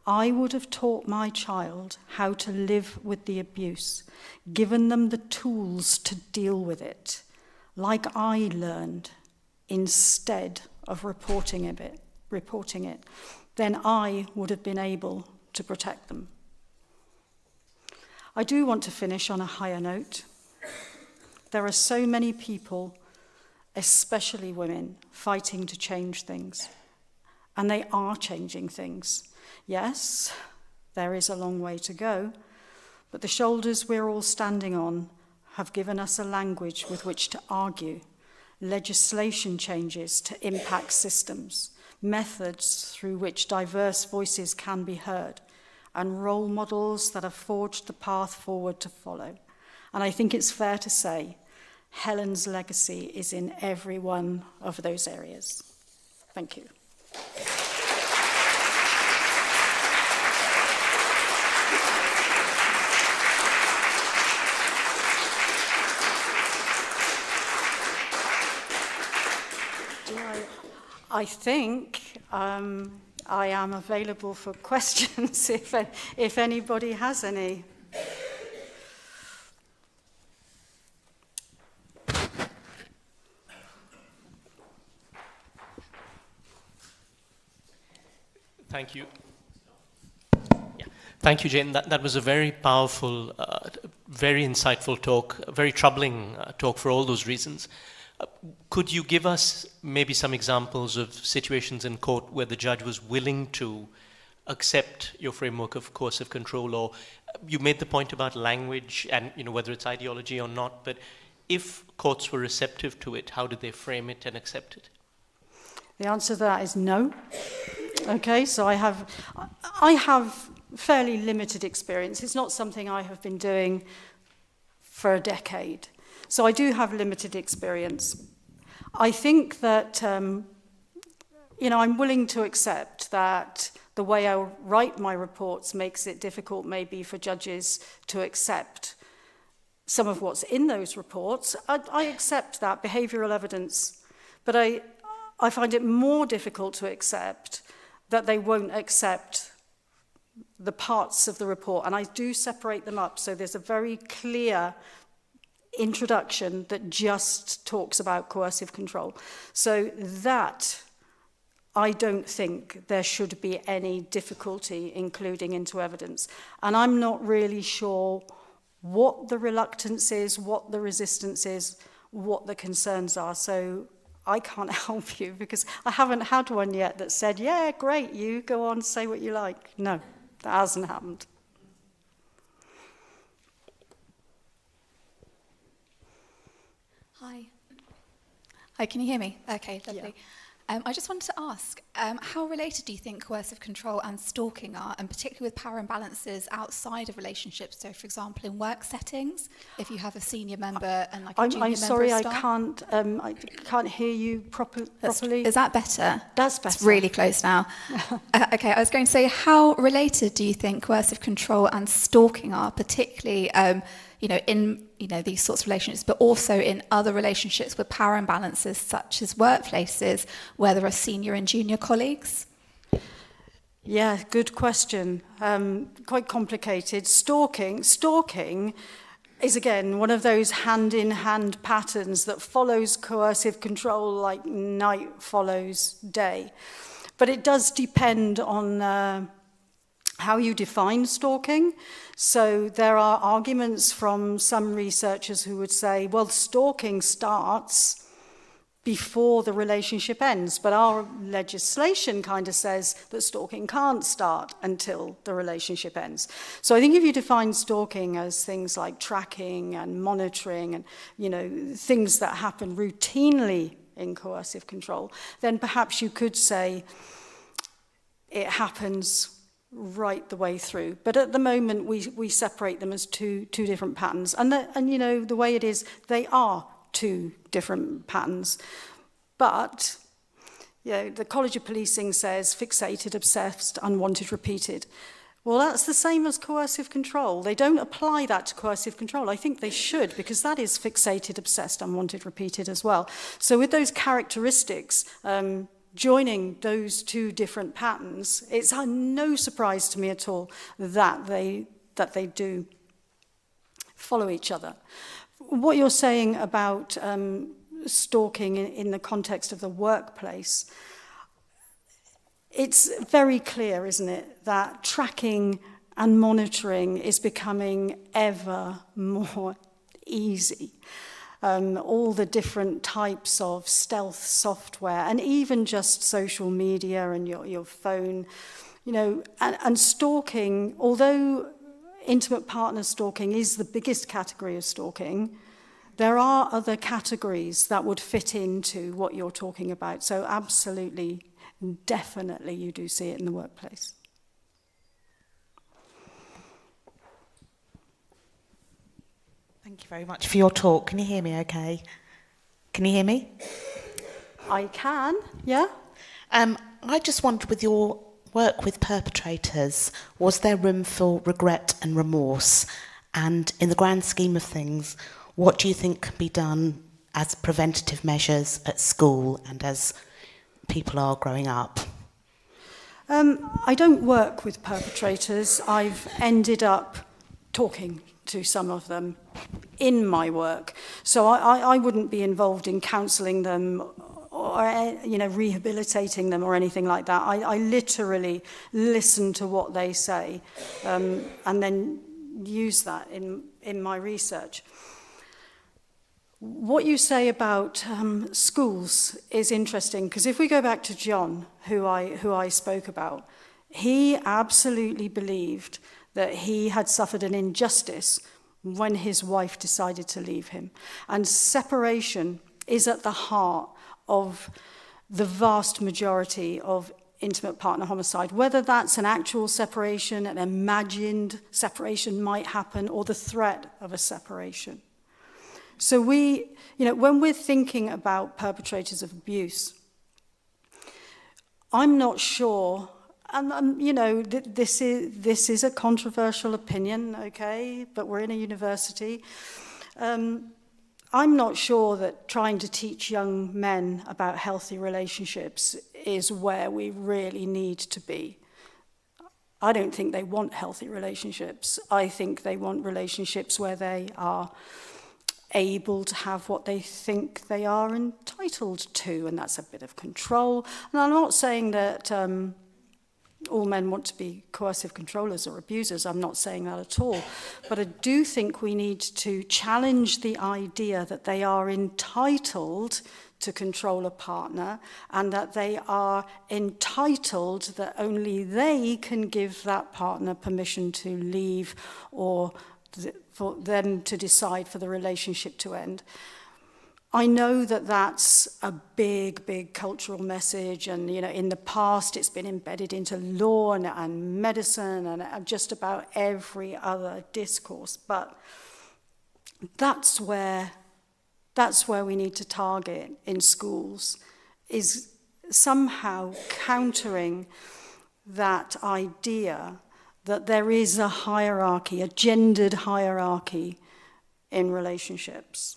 I would have taught my child how to live with the abuse, given them the tools to deal with it, like I learned, instead of reporting it. Then I would have been able to protect them. I do want to finish on a higher note. There are so many people, especially women, fighting to change things. And they are changing things. Yes, there is a long way to go, but the shoulders we're all standing on have given us a language with which to argue, legislation changes to impact systems, methods through which diverse voices can be heard, and role models that have forged the path forward to follow. And I think it's fair to say Helen's legacy is in every one of those areas. Thank you. I think I am available for questions if anybody has any. Thank you. Yeah. Thank you, Jane. That was a very powerful, very insightful talk, a very troubling talk for all those reasons. Could you give us maybe some examples of situations in court where the judge was willing to accept your framework of coercive control? Or you made the point about language and whether it's ideology or not, but if courts were receptive to it, how did they frame it and accept it? The answer to that is no. Okay, so I have fairly limited experience. It's not something I have been doing for a decade. So I do have limited experience. I think that, I'm willing to accept that the way I write my reports makes it difficult maybe for judges to accept some of what's in those reports. I accept that, behavioural evidence, but I find it more difficult to accept that they won't accept the parts of the report. And I do separate them up, so there's a very clear introduction that just talks about coercive control. So that, I don't think there should be any difficulty including into evidence. And I'm not really sure what the reluctance is, what the resistance is, what the concerns are. So I can't help you because I haven't had one yet that said, yeah, great, you go on, say what you like. No, that hasn't happened. Hi, can you hear me? Okay, lovely. Yeah. I just wanted to ask, how related do you think coercive control and stalking are, and particularly with power imbalances outside of relationships? So, for example, in work settings, if you have a senior member and like a junior member I'm sorry, of I staff. can't hear you properly. Is that better? That's better. It's really close now. Okay, I was going to say, how related do you think coercive control and stalking are, particularly in these sorts of relationships, but also in other relationships with power imbalances, such as workplaces where there are senior and junior colleagues? Yeah, good question. Quite complicated. Stalking is, again, one of those hand-in-hand patterns that follows coercive control like night follows day. But it does depend on how you define stalking. So there are arguments from some researchers who would say, well, stalking starts before the relationship ends, but our legislation kind of says that stalking can't start until the relationship ends. So I think if you define stalking as things like tracking and monitoring and, things that happen routinely in coercive control, then perhaps you could say it happens right the way through. But at the moment, we separate them as two different patterns. And the way it is, they are two different patterns. But the College of Policing says fixated, obsessed, unwanted, repeated. Well, that's the same as coercive control. They don't apply that to coercive control. I think they should, because that is fixated, obsessed, unwanted, repeated as well. So with those characteristics, joining those two different patterns, it's no surprise to me at all that they do follow each other. What you're saying about stalking in the context of the workplace, it's very clear, isn't it, that tracking and monitoring is becoming ever more easy. All the different types of stealth software, and even just social media and your phone, and stalking, although intimate partner stalking is the biggest category of stalking, there are other categories that would fit into what you're talking about. So absolutely, definitely you do see it in the workplace. Thank you very much for your talk. Can you hear me okay? Can you hear me? I can, yeah. I just wondered, with your work with perpetrators, was there room for regret and remorse? And in the grand scheme of things, what do you think can be done as preventative measures at school and as people are growing up? I don't work with perpetrators. I've ended up talking to some of them in my work. So I wouldn't be involved in counselling them or rehabilitating them or anything like that. I literally listen to what they say and then use that in my research. What you say about schools is interesting, because if we go back to John, who I spoke about, he absolutely believed that he had suffered an injustice when his wife decided to leave him. And separation is at the heart of the vast majority of intimate partner homicide, whether that's an actual separation, an imagined separation might happen, or the threat of a separation. So when we're thinking about perpetrators of abuse, I'm not sure, and this is a controversial opinion, okay, but we're in a university. I'm not sure that trying to teach young men about healthy relationships is where we really need to be. I don't think they want healthy relationships. I think they want relationships where they are able to have what they think they are entitled to, and that's a bit of control. And I'm not saying that all men want to be coercive controllers or abusers. I'm not saying that at all. But I do think we need to challenge the idea that they are entitled to control a partner, and that they are entitled that only they can give that partner permission to leave, or for them to decide for the relationship to end. I know that that's a big, big cultural message, and in the past it's been embedded into law and medicine and just about every other discourse. But that's where we need to target in schools, is somehow countering that idea that there is a hierarchy, a gendered hierarchy in relationships.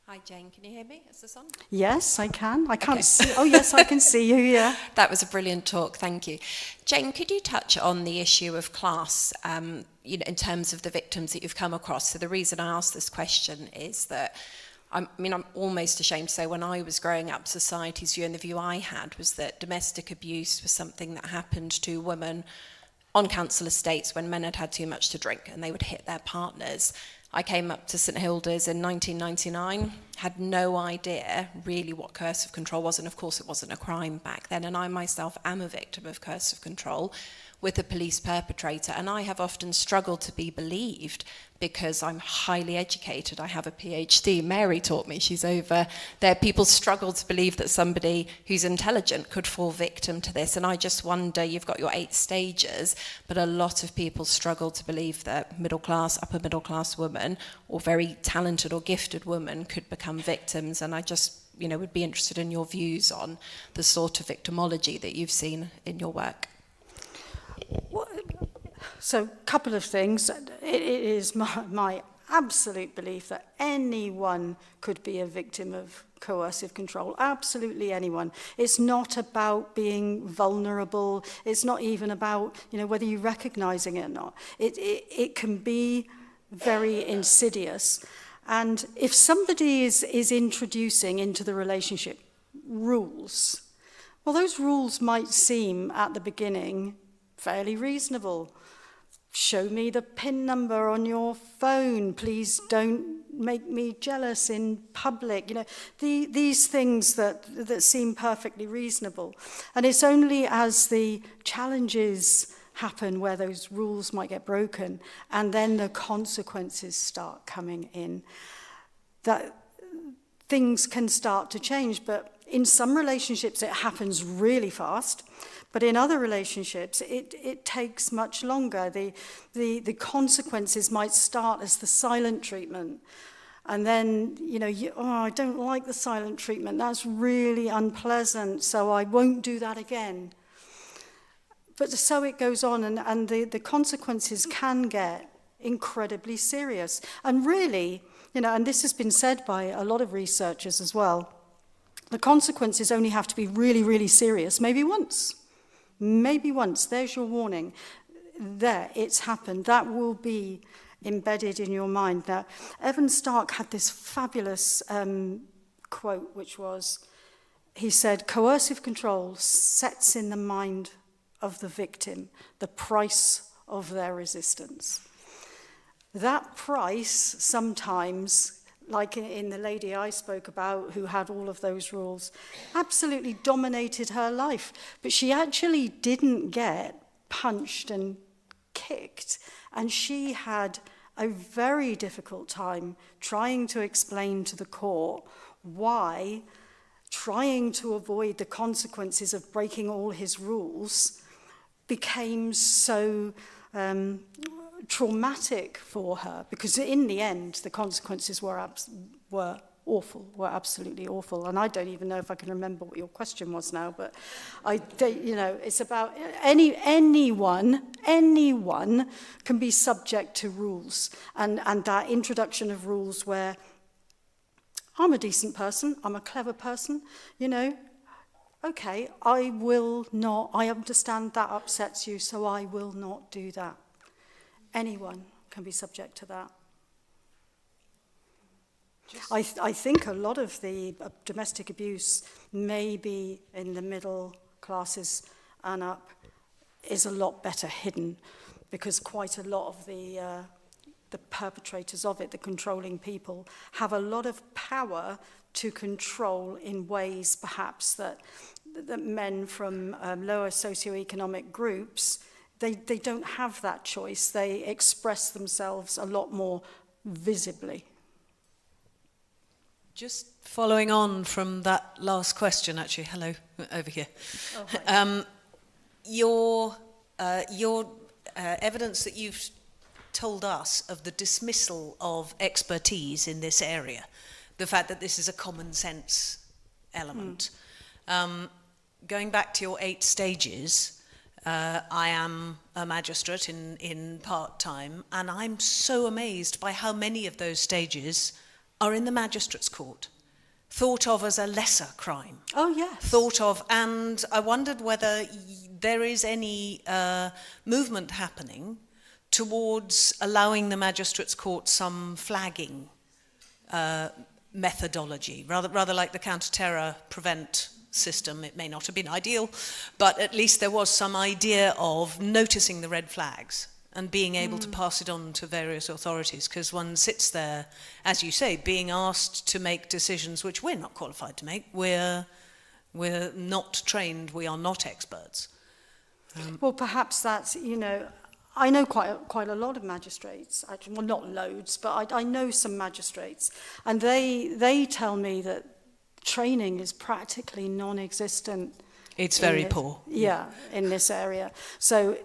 Hi Jane, can you hear me? Is this on? Yes, I can. I can't see. Oh yes, I can see you, yeah. That was a brilliant talk, thank you. Jane, could you touch on the issue of class, in terms of the victims that you've come across? So the reason I asked this question is that I'm almost ashamed to say, when I was growing up, society's view and the view I had was that domestic abuse was something that happened to women on council estates when men had had too much to drink and they would hit their partners. I came up to St Hilda's in 1999, had no idea really what coercive control was, and of course it wasn't a crime back then, and I myself am a victim of coercive control with a police perpetrator, and I have often struggled to be believed because I'm highly educated. I have a PhD. Mary taught me, she's over there. People struggle to believe that somebody who's intelligent could fall victim to this, and I just wonder, you've got your 8 stages, but a lot of people struggle to believe that middle class, upper middle class women, or very talented or gifted women could become victims, and I just would be interested in your views on the sort of victimology that you've seen in your work. So, a couple of things. It is my absolute belief that anyone could be a victim of coercive control. Absolutely anyone. It's not about being vulnerable. It's not even about whether you're recognizing it or not. It can be very insidious. And if somebody is introducing into the relationship, rules. Well, those rules might seem at the beginning fairly reasonable. Show me the PIN number on your phone. Please don't make me jealous in public. You know, these things that seem perfectly reasonable. And it's only as the challenges happen where those rules might get broken and then the consequences start coming in that things can start to change. But in some relationships, it happens really fast. But in other relationships, it takes much longer. The consequences might start as the silent treatment. And then, you know, I don't like the silent treatment. That's really unpleasant, so I won't do that again. But so it goes on, and the consequences can get incredibly serious. And really, you know, and this has been said by a lot of researchers as well, the consequences only have to be really, really serious, maybe once. Maybe once. There's your warning. There, it's happened. That will be embedded in your mind. Now, Evan Stark had this fabulous quote, which was, he said, coercive control sets in the mind of the victim the price of their resistance. That price sometimes, like in the lady I spoke about who had all of those rules, absolutely dominated her life. But she actually didn't get punched and kicked. And she had a very difficult time trying to explain to the court why trying to avoid the consequences of breaking all his rules became so traumatic for her, because in the end the consequences were awful, were absolutely awful. And I don't even know if I can remember what your question was now, but you know, it's about anyone can be subject to rules, and that introduction of rules where I'm a decent person, I'm a clever person, you know, okay, I understand that upsets you, so I will not do that. Anyone can be subject to that. I think a lot of the domestic abuse, maybe in the middle classes and up, is a lot better hidden, because quite a lot of the perpetrators of it, the controlling people, have a lot of power to control in ways perhaps that men from lower socioeconomic groups, they don't have that choice. They express themselves a lot more visibly. Just following on from that last question, actually, hello, over here. Oh, hi. Your evidence that you've told us of the dismissal of expertise in this area, the fact that this is a common sense element. Going back to your 8 stages, I am a magistrate in part-time, and I'm so amazed by how many of those stages are in the magistrate's court, thought of as a lesser crime. Oh, yes. Thought of, and I wondered whether there is any movement happening towards allowing the magistrate's court some flagging methodology, rather like the counter-terror prevent system. It may not have been ideal, but at least there was some idea of noticing the red flags and being able to pass it on to various authorities, because one sits there, as you say, being asked to make decisions which we're not qualified to make. We're not trained, we are not experts. Well, perhaps that's, you know, I know quite a lot of magistrates, actually, well, not loads, but I know some magistrates, and they tell me that training is practically non-existent. It's very poor. Yeah, in this area. So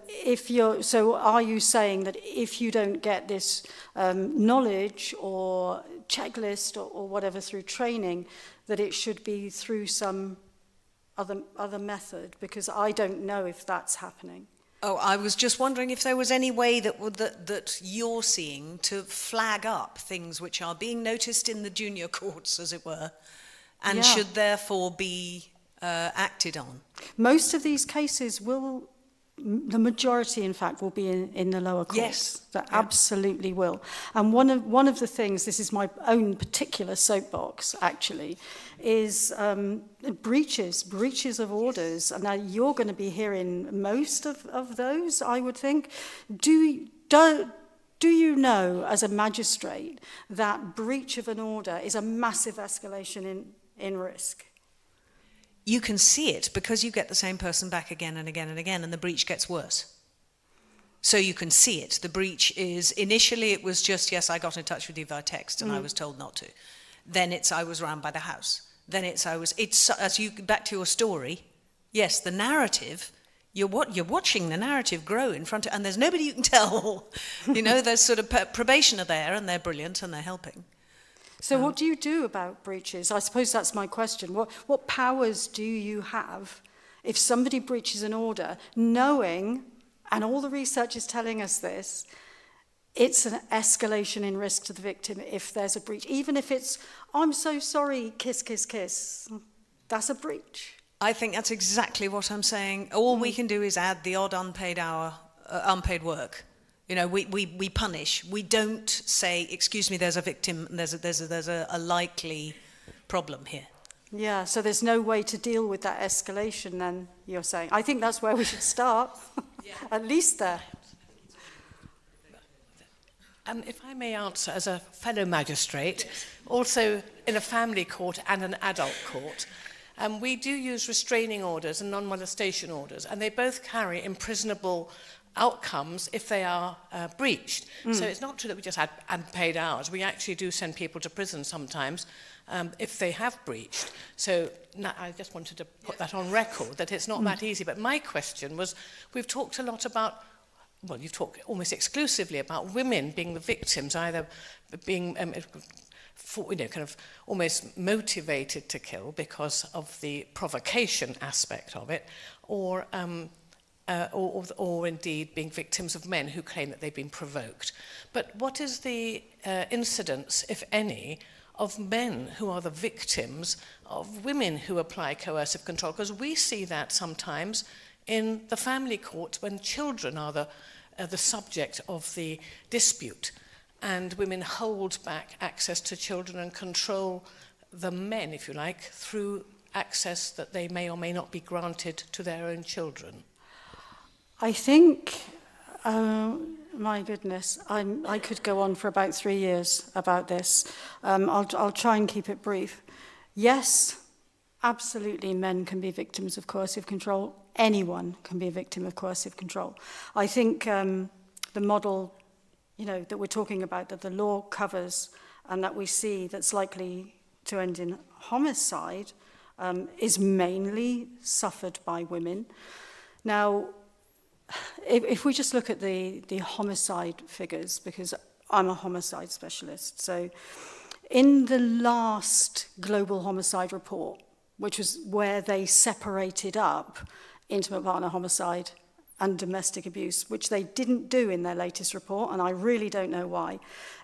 are you saying that if you don't get this knowledge or checklist or whatever through training, that it should be through some other method? Because I don't know if that's happening. Oh, I was just wondering if there was any way that you're seeing to flag up things which are being noticed in the junior courts, as it were, and should therefore be acted on. Most of these cases will the majority, in fact, will be in the lower courts. Yes. That absolutely will. And one of the things, this is my own particular soapbox, actually, is breaches of orders. And now you're going to be hearing most of those, I would think. Do you know, as a magistrate, that breach of an order is a massive escalation in risk? You can see it because you get the same person back again and again and again, and the breach gets worse. So you can see it. The breach is, initially it was just, yes, I got in touch with you via text and I was told not to. Then it's, I was round by the house. Then it's, as you, back to your story, yes, the narrative, you're watching the narrative grow in front of, and there's nobody you can tell. You know, there's sort of probation are there and they're brilliant and they're helping. So what do you do about breaches? I suppose that's my question. What powers do you have if somebody breaches an order, knowing, and all the research is telling us this, it's an escalation in risk to the victim if there's a breach. Even if it's, I'm so sorry, kiss, kiss, kiss. That's a breach. I think that's exactly what I'm saying. All we can do is add the odd unpaid hour, unpaid work. You know, we punish. We don't say, excuse me, there's a victim, and there's a likely problem here. Yeah, so there's no way to deal with that escalation then, you're saying. I think that's where we should start, at least there. If I may answer, as a fellow magistrate, also in a family court and an adult court, we do use restraining orders and non-molestation orders, and they both carry imprisonable outcomes if they are breached. So it's not true that we just add unpaid hours. We actually do send people to prison sometimes if they have breached. So I just wanted to put that on record, that it's not that easy. But my question was, we've talked a lot about, well, you've talked almost exclusively about women being the victims, either being kind of almost motivated to kill because of the provocation aspect of it, or indeed being victims of men who claim that they've been provoked. But what is the incidence, if any, of men who are the victims of women who apply coercive control? Because we see that sometimes in the family court when children are the subject of the dispute, and women hold back access to children and control the men, if you like, through access that they may or may not be granted to their own children. I think, my goodness, I could go on for about 3 years about this. I'll try and keep it brief. Yes, absolutely, men can be victims of coercive control. Anyone can be a victim of coercive control. I think the model, that we're talking about, that the law covers and that we see that's likely to end in homicide, is mainly suffered by women. Now, if we just look at the homicide figures, because I'm a homicide specialist, so in the last global homicide report, which was where they separated up intimate partner homicide and domestic abuse, which they didn't do in their latest report, and I really don't know why,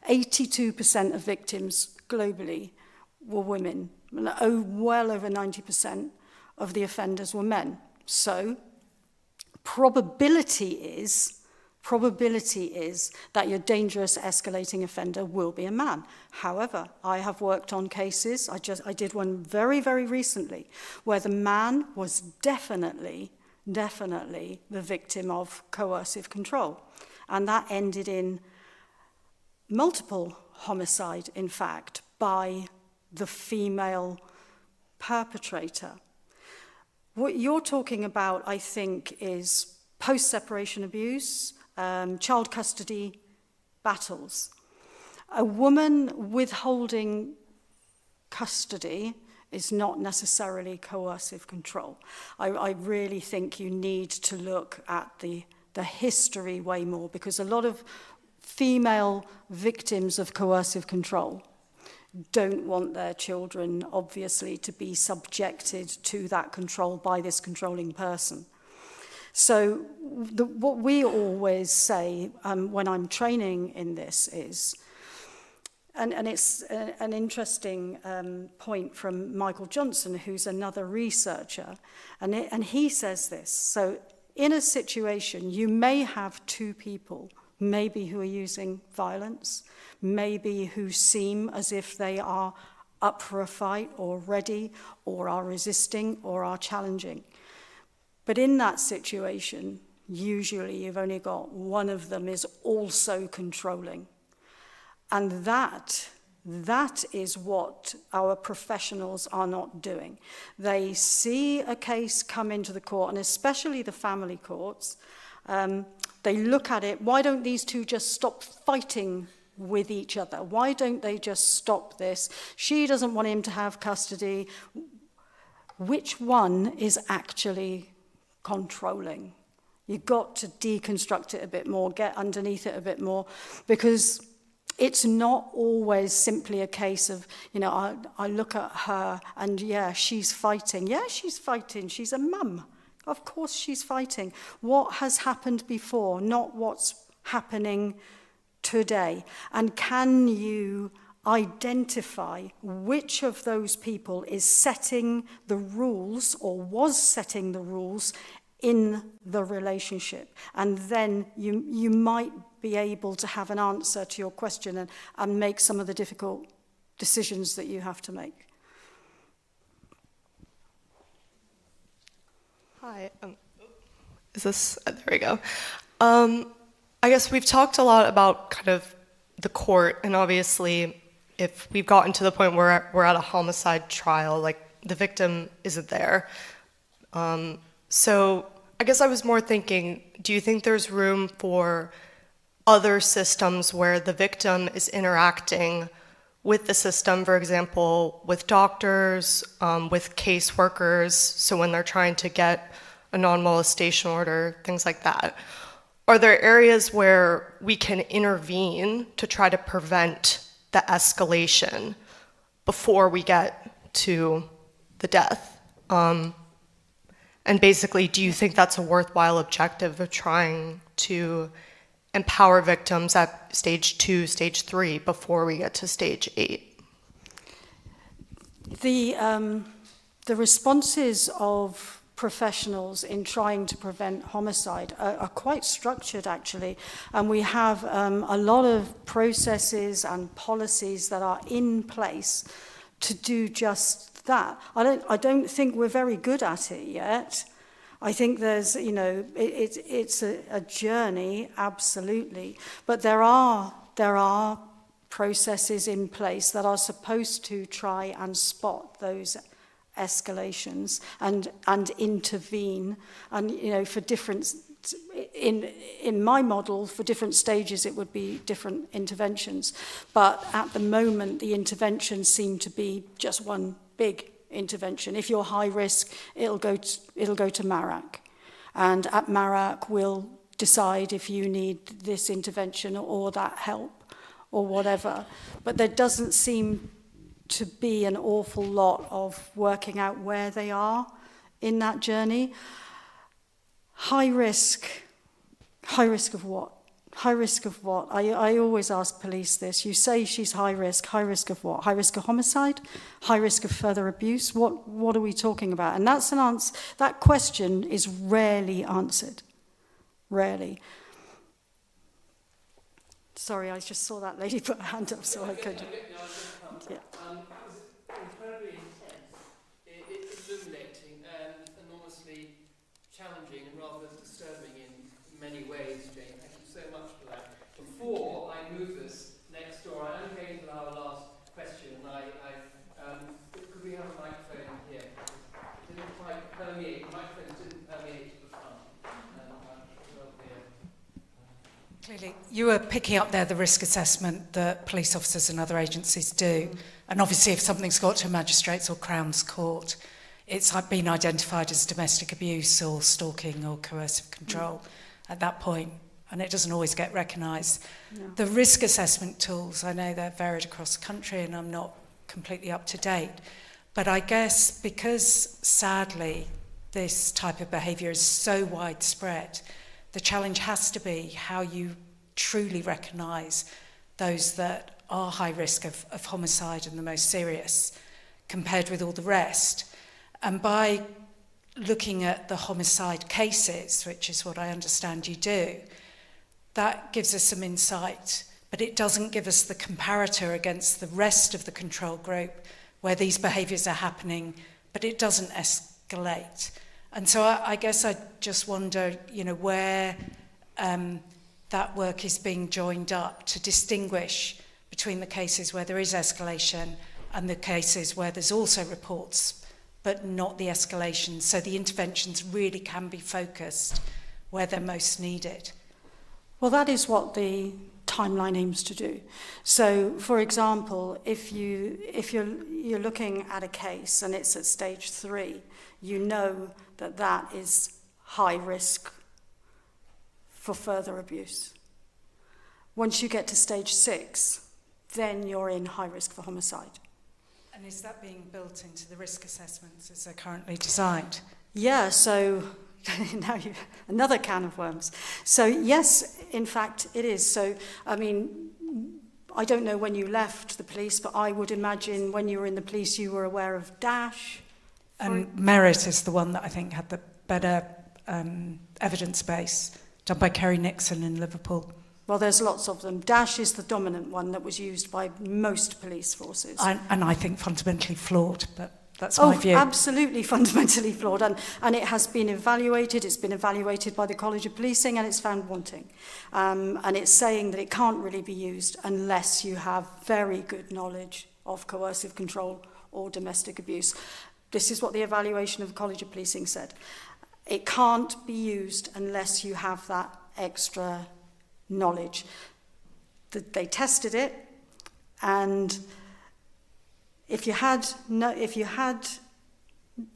82% of victims globally were women. Well over 90% of the offenders were men. So probability is that your dangerous escalating offender will be a man. However, I have worked on cases, I did one very, very recently, where the man was definitely the victim of coercive control. And that ended in multiple homicide, in fact, by the female perpetrator. What you're talking about, I think, is post-separation abuse, child custody battles. A woman withholding custody is not necessarily coercive control. I really think you need to look at the history way more, because a lot of female victims of coercive control don't want their children, obviously, to be subjected to that control by this controlling person. So what we always say when I'm training in this is, and it's an interesting point from Michael Johnson, who's another researcher, and he says this. So in a situation, you may have two people, maybe who are using violence, maybe who seem as if they are up for a fight or ready or are resisting or are challenging. But in that situation, usually you've only got one of them is also controlling. And that is what our professionals are not doing. They see a case come into the court, and especially the family courts, they look at it, why don't these two just stop fighting with each other? Why don't they just stop this? She doesn't want him to have custody. Which one is actually controlling? You've got to deconstruct it a bit more, get underneath it a bit more, because it's not always simply a case of, I look at her and, yeah, she's fighting. Yeah, she's fighting. She's a mum. Of course she's fighting. What has happened before, not what's happening today. And can you identify which of those people is setting the rules or was setting the rules in the relationship? And then you might be able to have an answer to your question and make some of the difficult decisions that you have to make. Hi. Is this... there we go. I guess we've talked a lot about kind of the court, and obviously if we've gotten to the point where we're at a homicide trial, like the victim isn't there. So I guess I was more thinking, do you think there's room for other systems where the victim is interacting with the system, for example, with doctors, with caseworkers, so when they're trying to get a non-molestation order, things like that? Are there areas where we can intervene to try to prevent the escalation before we get to the death? And basically, do you think that's a worthwhile objective of trying to empower victims at stage 2, stage 3, before we get to stage 8? The responses of professionals in trying to prevent homicide are quite structured, actually, and we have a lot of processes and policies that are in place to do just that. I don't think we're very good at it yet. I think there's, it's a journey, absolutely, but there are processes in place that are supposed to try and spot those escalations and intervene, and for different, in my model, for different stages it would be different interventions, but at the moment the interventions seem to be just one big intervention. If you're high risk, it'll go to MARAC, and at MARAC we'll decide if you need this intervention or that help or whatever, but there doesn't seem to be an awful lot of working out where they are in that journey. High risk of what? High risk of what? I always ask police this. You say she's high risk of what? High risk of homicide? High risk of further abuse? What are we talking about? And that's an answer. That question is rarely answered. Rarely. Sorry, I just saw that lady put her hand up, so I could. Yeah. It was incredibly intense. It's illuminating and enormously challenging and rather disturbing in many ways, Jane. Thank you so much for that. Before I move this next door, I am going to our last question. Could we have a microphone here? It didn't quite permeate. The microphones didn't permeate to the front. Clearly, you were picking up there the risk assessment that police officers and other agencies do. And obviously, if something's got to a magistrates or Crown's Court, it's been identified as domestic abuse or stalking or coercive control at that point, and it doesn't always get recognised. No. The risk assessment tools, I know they're varied across the country, and I'm not completely up to date. But I guess because, sadly, this type of behaviour is so widespread, the challenge has to be how you truly recognise those that are high risk of homicide and the most serious compared with all the rest. And by looking at the homicide cases, which is what I understand you do, that gives us some insight, but it doesn't give us the comparator against the rest of the control group where these behaviours are happening, but it doesn't escalate. And so I guess I just wonder, where that work is being joined up to distinguish between the cases where there is escalation and the cases where there's also reports, but not the escalation. So the interventions really can be focused where they're most needed. Well, that is what the timeline aims to do. So, for example, if you're looking at a case and it's at stage 3, you know that is high risk for further abuse. Once you get to stage 6, then you're in high risk for homicide. And is that being built into the risk assessments as they're currently designed? Yeah, so now another can of worms. So yes, in fact, it is. So, I mean, I don't know when you left the police, but I would imagine when you were in the police, you were aware of DASH. And Merit is the one that I think had the better evidence base, done by Kerry Nixon in Liverpool. Well, there's lots of them. DASH is the dominant one that was used by most police forces. And I think fundamentally flawed, but that's my view. Absolutely fundamentally flawed. And it has been evaluated. It's been evaluated by the College of Policing and it's found wanting. And it's saying that it can't really be used unless you have very good knowledge of coercive control or domestic abuse. This is what the evaluation of the College of Policing said. It can't be used unless you have that extra knowledge. They tested it, and if you had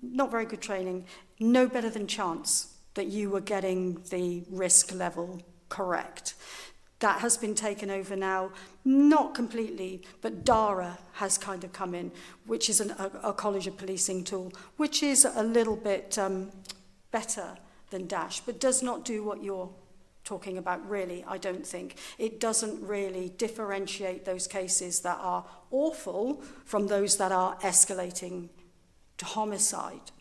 not very good training, no better than chance that you were getting the risk level correct. That has been taken over now, not completely, but DARA has kind of come in, which is a College of Policing tool, which is a little bit better than DASH, but does not do what you're talking about, really, I don't think. It doesn't really differentiate those cases that are awful from those that are escalating to homicide.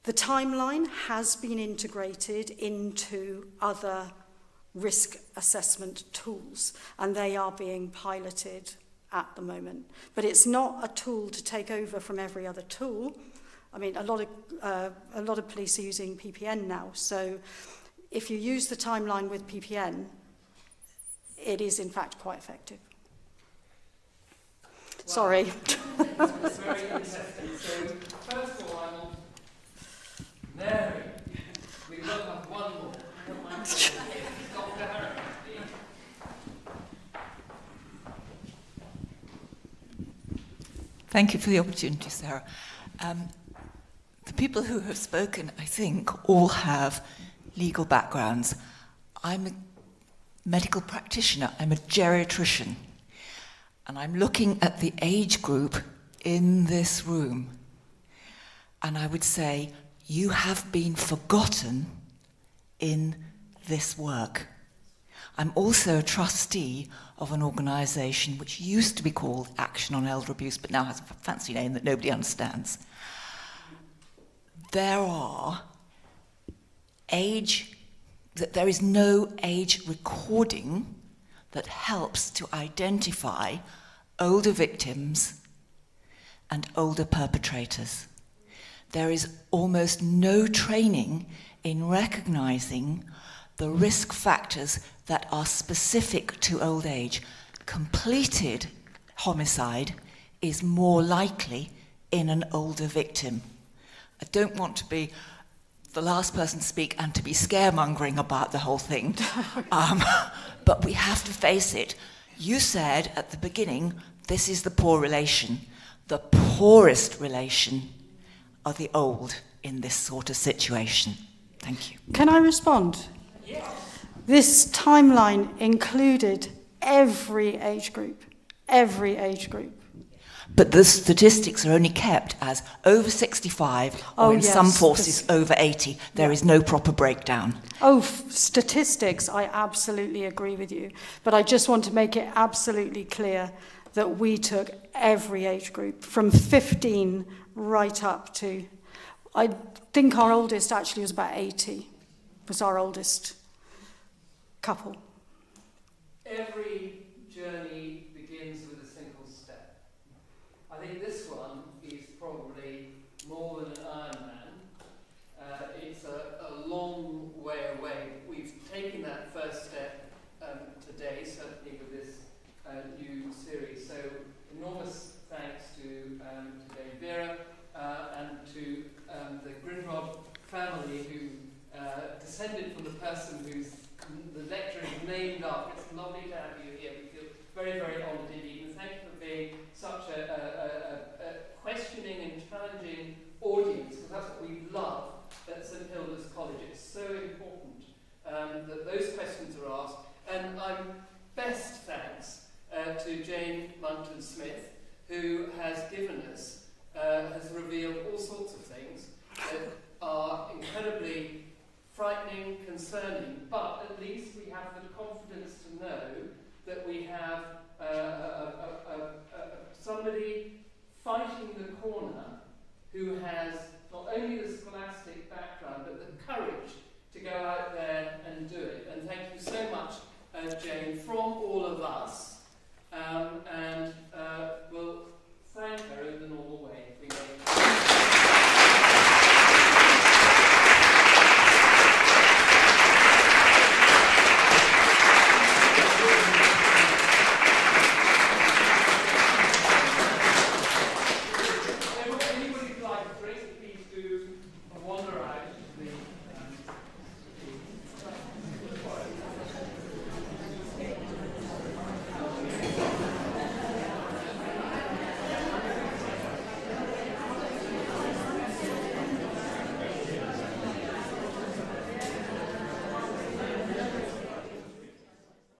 The timeline has been integrated into other risk assessment tools, and they are being piloted at the moment. But it's not a tool to take over from every other tool. I mean, a lot of police are using PPN now, so if you use the timeline with PPN, it is in fact quite effective. Wow. Sorry. It's very interesting. So, first of all, I want Mary. We will have one more. Dr. Helen, please. Thank you for the opportunity, Sarah. The people who have spoken, I think, all have legal backgrounds. I'm a medical practitioner, I'm a geriatrician, and I'm looking at the age group in this room. And I would say, you have been forgotten in this work. I'm also a trustee of an organisation which used to be called Action on Elder Abuse, but now has a fancy name that nobody understands. There is no age recording that helps to identify older victims and older perpetrators. There is almost no training in recognizing the risk factors that are specific to old age. Completed homicide is more likely in an older victim. I don't want to be the last person to speak and to be scaremongering about the whole thing, but we have to face it. You said at the beginning, this is the poor relation. The poorest relation are the old in this sort of situation. Thank you. Can I respond? Yeah. This timeline included every age group. Every age group. But the statistics are only kept as over 65 or in some forces over 80. There is no proper breakdown. Statistics, I absolutely agree with you. But I just want to make it absolutely clear that we took every age group from 15 right up to I think our oldest actually was about 80, was our oldest couple. Every journey begins with a single step. I think this one is probably more than an Ironman. It's a long way away. We've taken that first step today, certainly with this new series. So enormous thanks to Dame Vera and to the Grindrod family who descended from the person who's the lecturer is named after. It's lovely to have you here. We feel very, very honoured indeed. And thank you for being such a questioning and challenging audience, because that's what we love at St Hilda's College. It's so important that those questions are asked. And I'm best thanks to Jane Monckton Smith, who has given us, has revealed all sorts of things that are incredibly frightening, concerning, but at least we have the confidence to know that we have somebody fighting the corner who has not only the scholastic background, but the courage to go out there and do it. And thank you so much, Jane, from all of us. And we'll